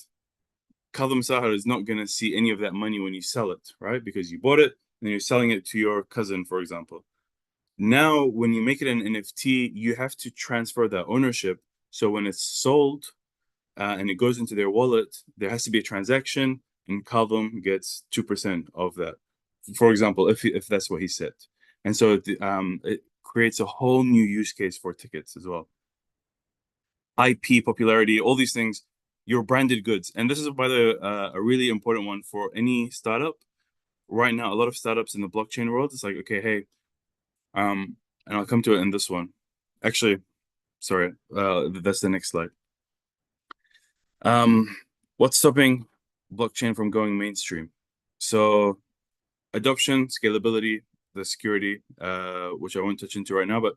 Kazım Sahar is not going to see any of that money when you sell it, right? Because you bought it and you're selling it to your cousin, for example. Now, when you make it an NFT, you have to transfer that ownership. So when it's sold and it goes into their wallet, there has to be a transaction, and Kazım gets 2% of that. For example, if that's what he said. And so it creates a whole new use case for tickets as well. IP, popularity, all these things, your branded goods. And this is, by the a really important one for any startup. Right now, a lot of startups in the blockchain world, it's like, okay, hey, and I'll come to it in this one. Actually, sorry, that's the next slide. What's stopping blockchain from going mainstream? So adoption, scalability, the security, which I won't touch into right now, but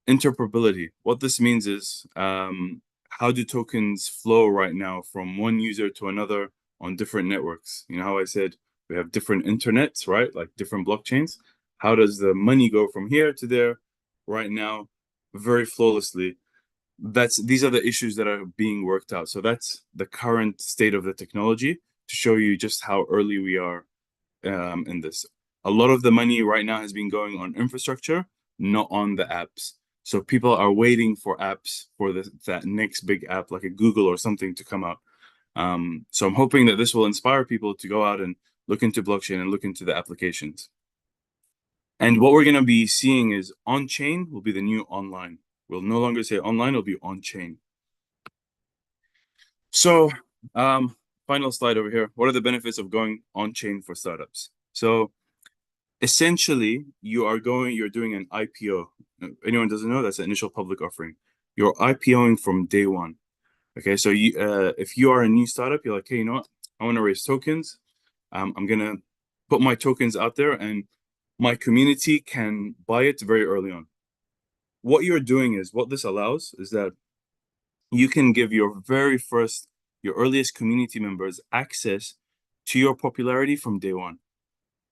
interoperability. What this means is how do tokens flow right now from one user to another on different networks? You know how I said we have different internets, right? Like different blockchains. How does the money go from here to there right now very flawlessly? These are the issues that are being worked out. So that's the current state of the technology to show you just how early we are in this. A lot of the money right now has been going on infrastructure, not on the apps. So people are waiting for apps for that next big app, like a Google or something, to come out. So I'm hoping that this will inspire people to go out and look into blockchain and look into the applications. And what we're going to be seeing is on-chain will be the new online. We'll no longer say online, it'll be on-chain. So final slide over here. What are the benefits of going on-chain for startups? So essentially, you're doing an IPO. If anyone doesn't know, that's the initial public offering. You're IPOing from day one. Okay, so if you are a new startup, you're like, hey, you know what? I want to raise tokens. I'm gonna put my tokens out there, and my community can buy it very early on. What you're doing is, what this allows is that you can give your earliest community members access to your popularity from day one.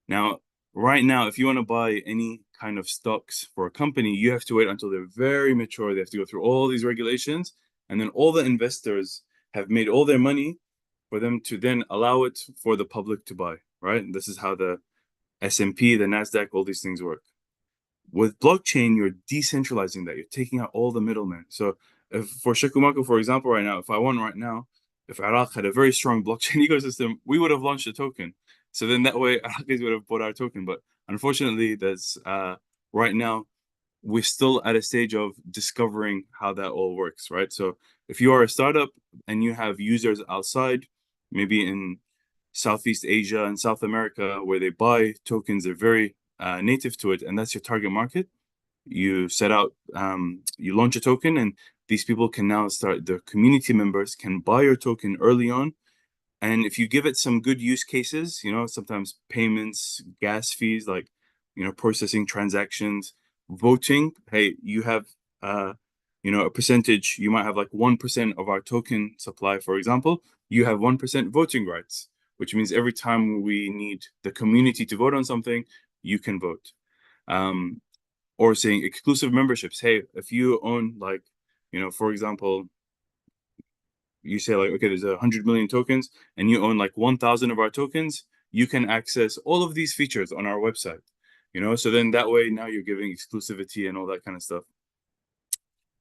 Now, right now, if you want to buy any kind of stocks for a company, you have to wait until they're very mature. They have to go through all these regulations, and then all the investors have made all their money for them to then allow it for the public to buy, right? And this is how the S&P, the NASDAQ, all these things work. With blockchain, you're decentralizing that. You're taking out all the middlemen. So if for Shakumaku, for example, right now, if Iraq had a very strong blockchain ecosystem, we would have launched a token. So then that way, Iraqis would have bought our token. But unfortunately, that's right now, we're still at a stage of discovering how that all works, right? So if you are a startup and you have users outside, maybe in Southeast Asia and South America, where they buy tokens, they're very native to it, and that's your target market. You set out, you launch a token, and these people can now start, the community members can buy your token early on. And if you give it some good use cases, you know, sometimes payments, gas fees, like, you know, processing transactions, voting, hey, you have, you know, a percentage, you might have like 1% of our token supply, for example, you have 1% voting rights, which means every time we need the community to vote on something, you can vote. Or saying exclusive memberships. Hey, if you own, like, you know, for example, you say like, okay, there's 100 million tokens and you own like 1,000 of our tokens, you can access all of these features on our website, you know? So then that way now you're giving exclusivity and all that kind of stuff.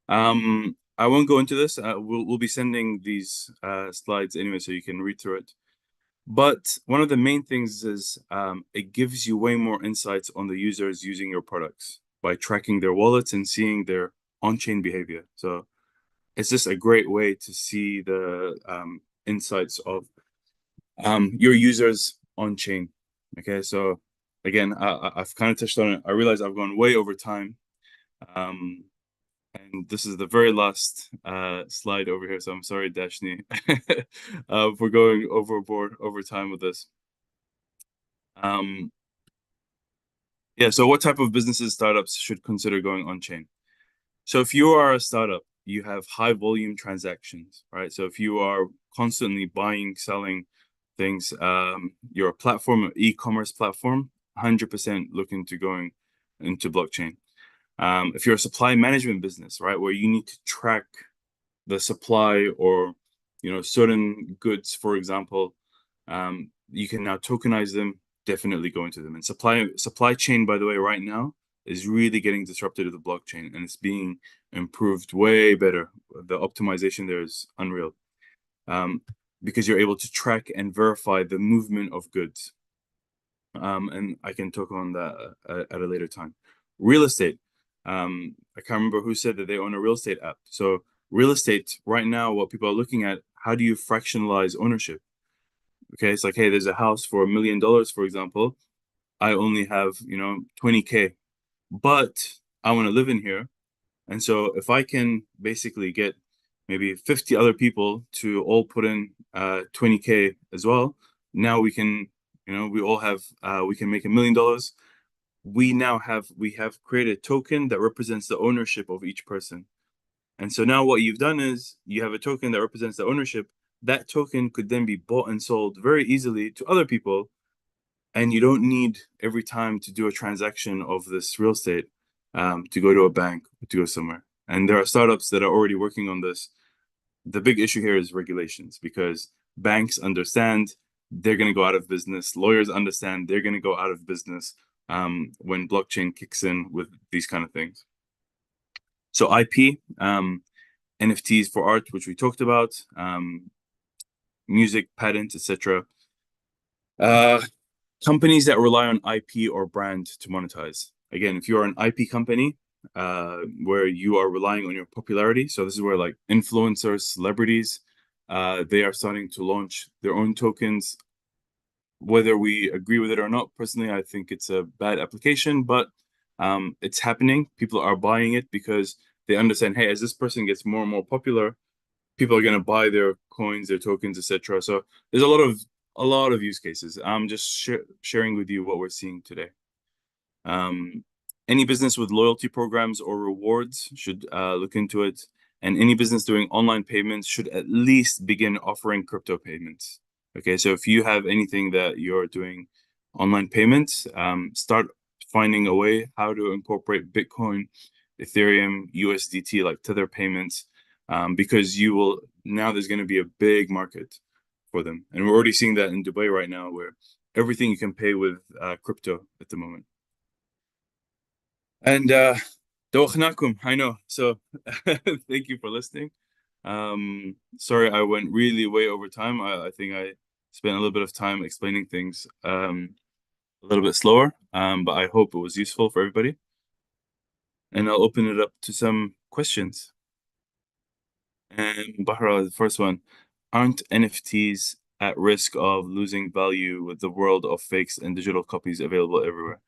I won't go into this. We'll be sending these slides anyway, so you can read through it. But one of the main things is it gives you way more insights on the users using your products by tracking their wallets and seeing their on-chain behavior. So it's just a great way to see the insights of your users on-chain. Okay, so again, I've kind of touched on it. I realize I've gone way over time. And this is the very last slide over here. So I'm sorry, Dashni, for going overboard over time with this. Yeah, so what type of businesses, startups should consider going on-chain? So if you are a startup, you have high volume transactions, right? So if you are constantly buying, selling things, you're a platform, an e-commerce platform, 100% looking to going into blockchain. If you're a supply management business, right, where you need to track the supply or certain goods, for example, you can now tokenize them, definitely go into them. And supply chain, by the way, right now is really getting disrupted to the blockchain, and it's being improved way better. The optimization there is unreal, because you're able to track and verify the movement of goods. And I can talk on that at a later time. Real estate. I can't remember who said that they own a real estate app. So real estate right now, what people are looking at, how do you fractionalize ownership? Okay, it's like, hey, there's a house for $1 million, for example. I only have, 20K, but I want to live in here. And so if I can basically get maybe 50 other people to all put in 20K as well, now we can, we all have, we can make $1 million. We have created a token that represents the ownership of each person. And so now what you've done is you have a token that represents the ownership. That token could then be bought and sold very easily to other people. And you don't need every time to do a transaction of this real estate to go to a bank, to go somewhere. And there are startups that are already working on this. The big issue here is regulations, because banks understand they're going to go out of business. Lawyers understand they're going to go out of business when blockchain kicks in with these kind of things. So IP, NFTs for art, which we talked about, music, patents, etc. Companies that rely on IP or brand to monetize. Again, if you're an IP company where you are relying on your popularity, so this is where like influencers, celebrities, they are starting to launch their own tokens. Whether we agree with it or not, personally, I think it's a bad application, but it's happening. People are buying it because they understand, hey, as this person gets more and more popular, people are going to buy their coins, their tokens, etc. So there's a lot of use cases. I'm just sharing with you what we're seeing today. Any business with loyalty programs or rewards should look into it. And any business doing online payments should at least begin offering crypto payments. Okay, so if you have anything that you're doing online payments, start finding a way how to incorporate Bitcoin, Ethereum, USDT, like Tether payments, because now there's going to be a big market for them. And we're already seeing that in Dubai right now, where everything you can pay with crypto at the moment. And Dawkhnakum, I know. So thank you for listening. Sorry, I went really way over time. I think I spent a little bit of time explaining things a little bit slower, but I hope it was useful for everybody. And I'll open it up to some questions. And Bahra, the first one, aren't NFTs at risk of losing value with the world of fakes and digital copies available everywhere?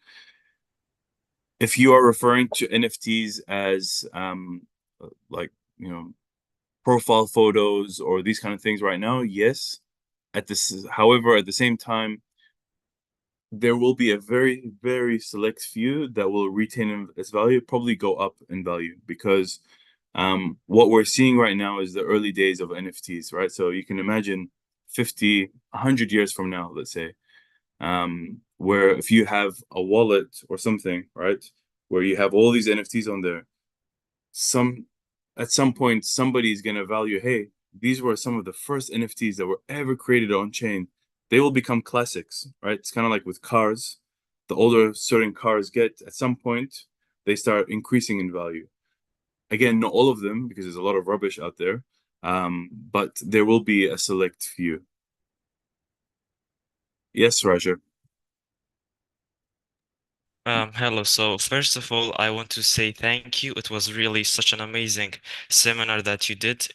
If you are referring to NFTs as like, profile photos or these kind of things right now, yes. However, at the same time, there will be a very, very select few that will retain its value, probably go up in value, because what we're seeing right now is the early days of NFTs, right? So you can imagine 50, 100 years from now, let's say, where if you have a wallet or something, right, where you have all these NFTs on there, at some point somebody's gonna value, hey, these were some of the first NFTs that were ever created on chain. They will become classics, right? It's kind of like with cars. The older certain cars get, at some point, they start increasing in value. Again, not all of them, because there's a lot of rubbish out there, but there will be a select few. Yes, Roger. Hello. So first of all, I want to say thank you. It was really such an amazing seminar that you did.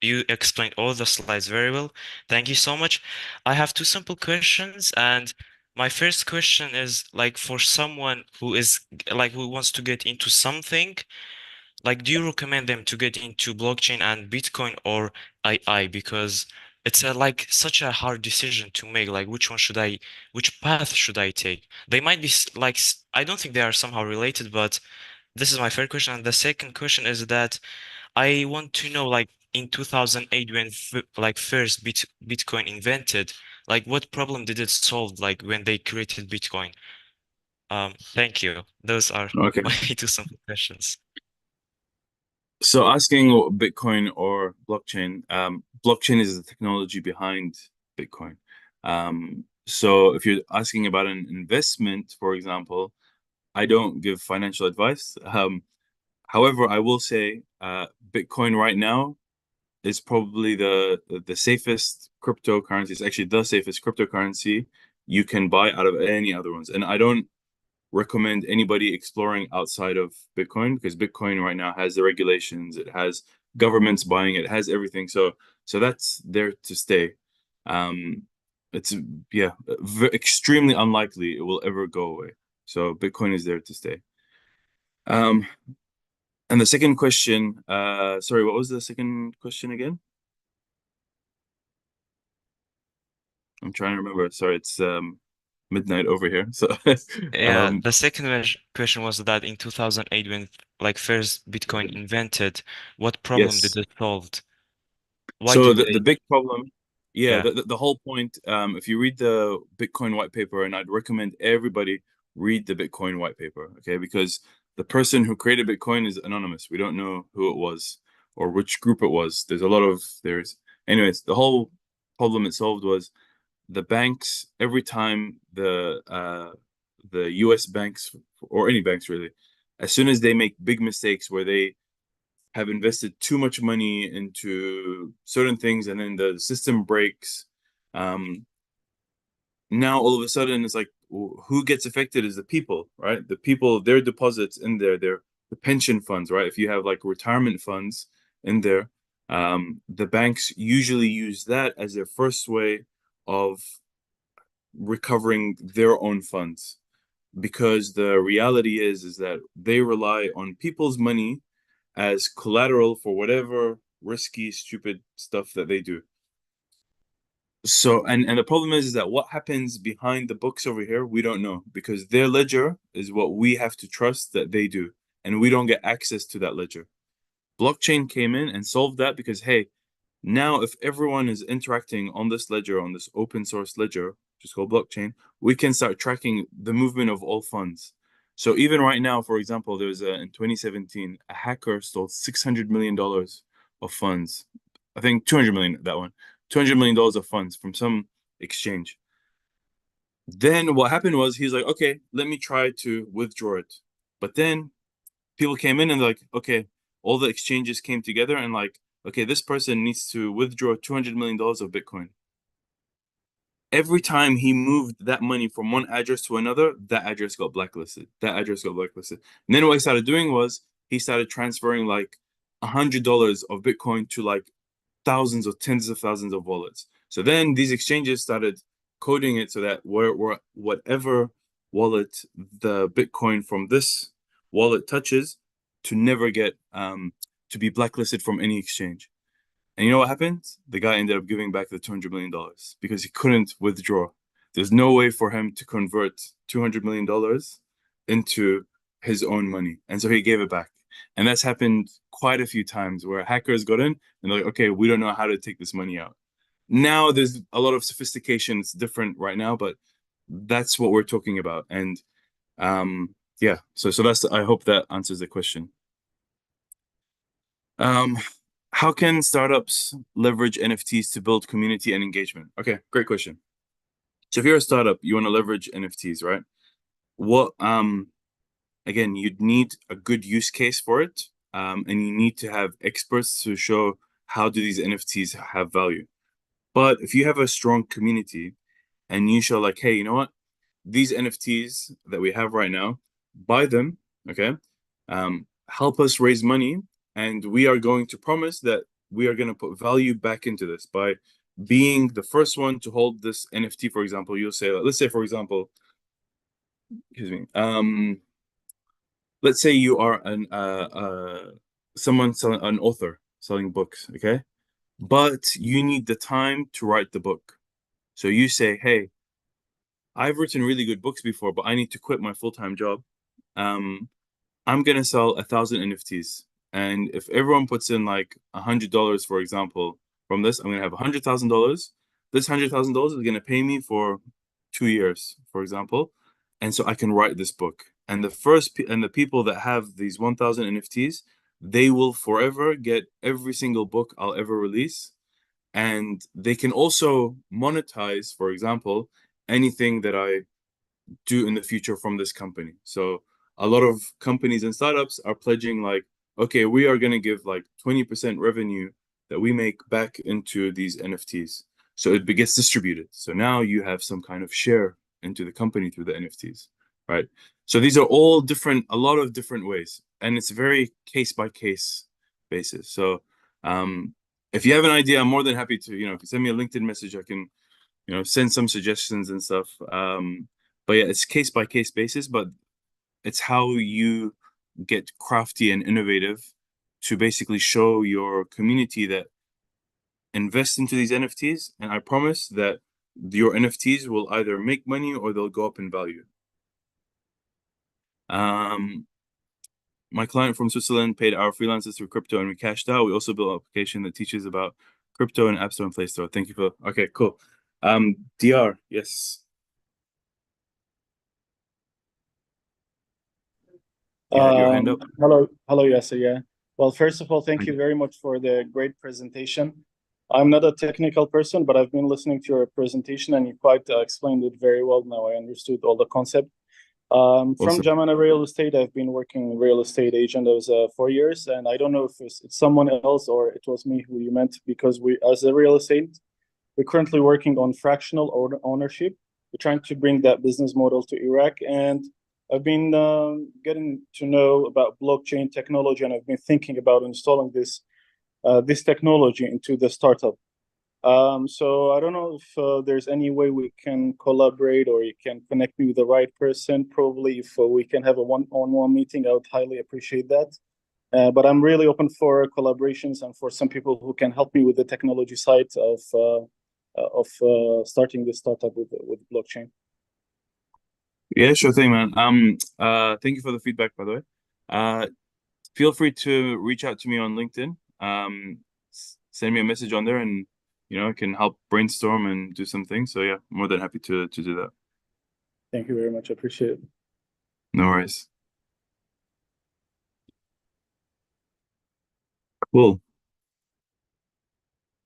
You explained all the slides very well. Thank you so much. I have two simple questions, and my first question is like for someone who is like who wants to get into something, like do you recommend them to get into blockchain and Bitcoin or AI? Because it's like such a hard decision to make, like which path should I take? They might be I don't think they are somehow related, but this is my first question. And the second question is that I want to know, like in 2008, when like first Bitcoin invented, like what problem did it solve, like when they created Bitcoin? Thank you. Those are Okay. my two simple questions. So asking Bitcoin or blockchain, blockchain is the technology behind Bitcoin. So if you're asking about an investment, for example, I don't give financial advice. However, I will say Bitcoin right now is probably the safest cryptocurrency. It's actually the safest cryptocurrency you can buy out of any other ones. And I don't recommend anybody exploring outside of Bitcoin because Bitcoin right now has the regulations, it has governments buying it, it has everything. So that's there to stay. It's yeah, extremely unlikely it will ever go away. So Bitcoin is there to stay. Um, and the second question, sorry, what was the second question again? I'm trying to remember. Sorry, it's midnight over here. So Yeah, the second question was that in 2008, when like first Bitcoin invented, what problem did yes. it solve? Why So did the they? big problem, yeah, Yeah, the whole point, if you read the Bitcoin white paper, and I'd recommend everybody read the Bitcoin white paper, okay? Because the person who created Bitcoin is anonymous. We don't know who it was or which group it was. Anyways, the whole problem it solved was the banks, every time the US banks or any banks really, as soon as they make big mistakes where they have invested too much money into certain things and then the system breaks. Now all of a sudden it's like who gets affected is the people, right? The people, their deposits in there, their the pension funds, right? If you have like retirement funds in there, the banks usually use that as their first way of recovering their own funds because the reality is that they rely on people's money as collateral for whatever risky, stupid stuff that they do. So, and the problem is that what happens behind the books over here, we don't know because their ledger is what we have to trust that they do, and we don't get access to that ledger. Blockchain came in and solved that because, hey, now if everyone is interacting on this ledger, on this open source ledger, which is called blockchain, we can start tracking the movement of all funds. So even right now, for example, in 2017, a hacker stole $600 million of funds. I think 200 million, that one. $200 million of funds from some exchange. Then what happened was he's like, okay, let me try to withdraw it. But then people came in and like, okay, all the exchanges came together and like, okay, this person needs to withdraw $200 million of Bitcoin. Every time he moved that money from one address to another, that address got blacklisted. That address got blacklisted. And then what he started doing was he started transferring like $100 of Bitcoin to like thousands or tens of thousands of wallets. So then these exchanges started coding it so that whatever wallet the Bitcoin from this wallet touches to never get to be blacklisted from any exchange. And you know what happened? The guy ended up giving back the $200 million because he couldn't withdraw. There's no way for him to convert $200 million into his own money. And so he gave it back. And that's happened quite a few times where hackers got in and they're like, okay, we don't know how to take this money out. Now there's a lot of sophistication. It's different right now, but that's what we're talking about. And yeah, so I hope that answers the question. How can startups leverage NFTs to build community and engagement? Okay, great question. So if you're a startup, you want to leverage NFTs, right? What again, you'd need a good use case for it. And you need to have experts to show how do these NFTs have value. But if you have a strong community and you show like, hey, you know what? These NFTs that we have right now, buy them, okay? Help us raise money, and we are going to promise that we are going to put value back into this by being the first one to hold this NFT, for example. You'll say, let's say, for example, excuse me, let's say you are an author selling books, okay? But you need the time to write the book. So you say, hey, I've written really good books before, but I need to quit my full-time job. I'm gonna sell 1,000 NFTs. And if everyone puts in like $100, for example, from this, I'm gonna have $100,000. This $100,000 is gonna pay me for 2 years, for example. And so I can write this book. And the people that have these 1,000 NFTs, they will forever get every single book I'll ever release. And they can also monetize, for example, anything that I do in the future from this company. So a lot of companies and startups are pledging like, okay, we are going to give like 20% revenue that we make back into these NFTs. So it gets distributed. So now you have some kind of share into the company through the NFTs, right? So these are all different, a lot of different ways, and it's very case by case basis. So if you have an idea, I'm more than happy to, if you send me a LinkedIn message, I can, send some suggestions and stuff. But yeah, it's case by case basis, but it's how you get crafty and innovative to basically show your community that invest into these NFTs, and I promise that your NFTs will either make money or they'll go up in value. My client from Switzerland paid our freelancers through crypto and we cashed out. We also built an application that teaches about crypto in App Store and Play Store. Thank you for, okay, cool. DR, yes. You had your hand up. Hello, Yasser. Yeah. Well, first of all, thank you very much for the great presentation. I'm not a technical person, but I've been listening to your presentation and you quite explained it very well. Now I understood all the concept. From Awesome. Jamana Real Estate, I've been working real estate agent. I was 4 years, and I don't know if it's someone else or it was me who you meant, because we, as a real estate, we're currently working on fractional ownership. We're trying to bring that business model to Iraq, and I've been getting to know about blockchain technology, and I've been thinking about installing this technology into the startup. So I don't know if there's any way we can collaborate or you can connect me with the right person. Probably if we can have a one-on-one meeting, I would highly appreciate that. But I'm really open for collaborations and for some people who can help me with the technology side of starting this startup with blockchain. Yeah, sure thing, man. Thank you for the feedback, by the way. Feel free to reach out to me on LinkedIn. Send me a message on there, and I can help brainstorm and do some things. So yeah, more than happy to do that. Thank you very much. I appreciate it. No worries. Cool.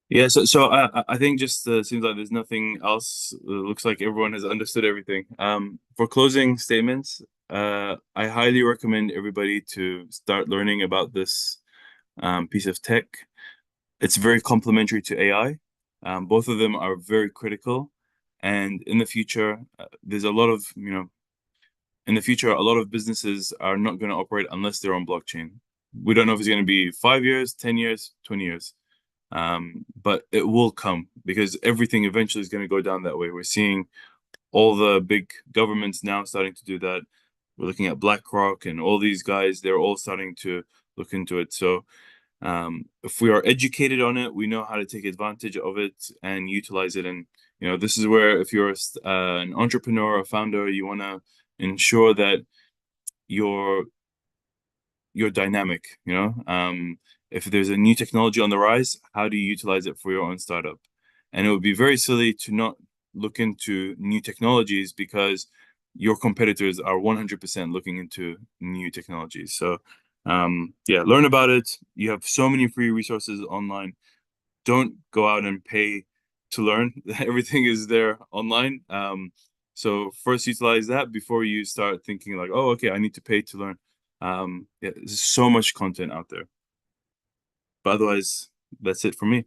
Yeah, so I think just seems like there's nothing else. Looks like everyone has understood everything. For closing statements, I highly recommend everybody to start learning about this piece of tech. It's very complementary to AI. Both of them are very critical, and in the future, there's a lot of, in the future, a lot of businesses are not going to operate unless they're on blockchain. We don't know if it's going to be 5 years, 10 years, 20 years. But it will come because everything eventually is going to go down that way. We're seeing all the big governments now starting to do that. We're looking at BlackRock and all these guys, they're all starting to look into it. So if we are educated on it, we know how to take advantage of it and utilize it. And, this is where if you're an entrepreneur or founder, you want to ensure that you're dynamic, if there's a new technology on the rise, how do you utilize it for your own startup? And it would be very silly to not look into new technologies because your competitors are 100% looking into new technologies. So yeah, learn about it. You have so many free resources online. Don't go out and pay to learn. Everything is there online. So first utilize that before you start thinking like, oh, okay, I need to pay to learn. Yeah, there's so much content out there. But otherwise, that's it for me.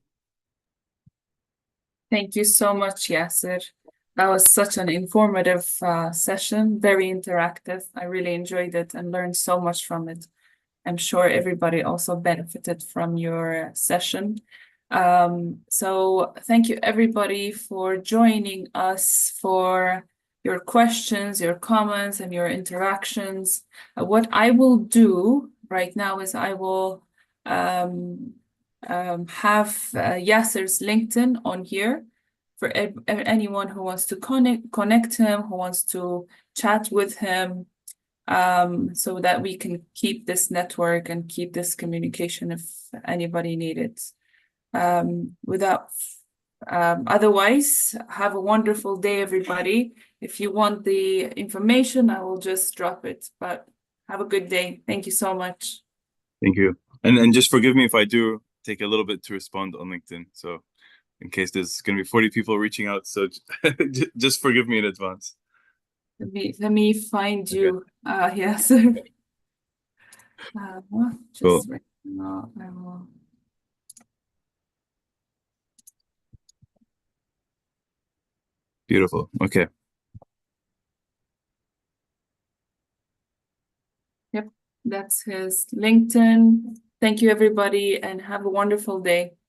Thank you so much, Yasser. That was such an informative session, very interactive. I really enjoyed it and learned so much from it. I'm sure everybody also benefited from your session. So thank you everybody for joining us, for your questions, your comments, and your interactions. What I will do right now is I will have Yasser's LinkedIn on here for anyone who wants to connect him, who wants to chat with him, so that we can keep this network and keep this communication if anybody needs it. Otherwise, have a wonderful day, everybody. If you want the information, I will just drop it. But have a good day. Thank you so much. Thank you. And just forgive me if I do take a little bit to respond on LinkedIn. So in case there's going to be 40 people reaching out, so just forgive me in advance. Let me find Okay. you. Yes. Just Cool. right now, I will. Beautiful. Okay. Yep, that's his LinkedIn. Thank you, everybody, and have a wonderful day.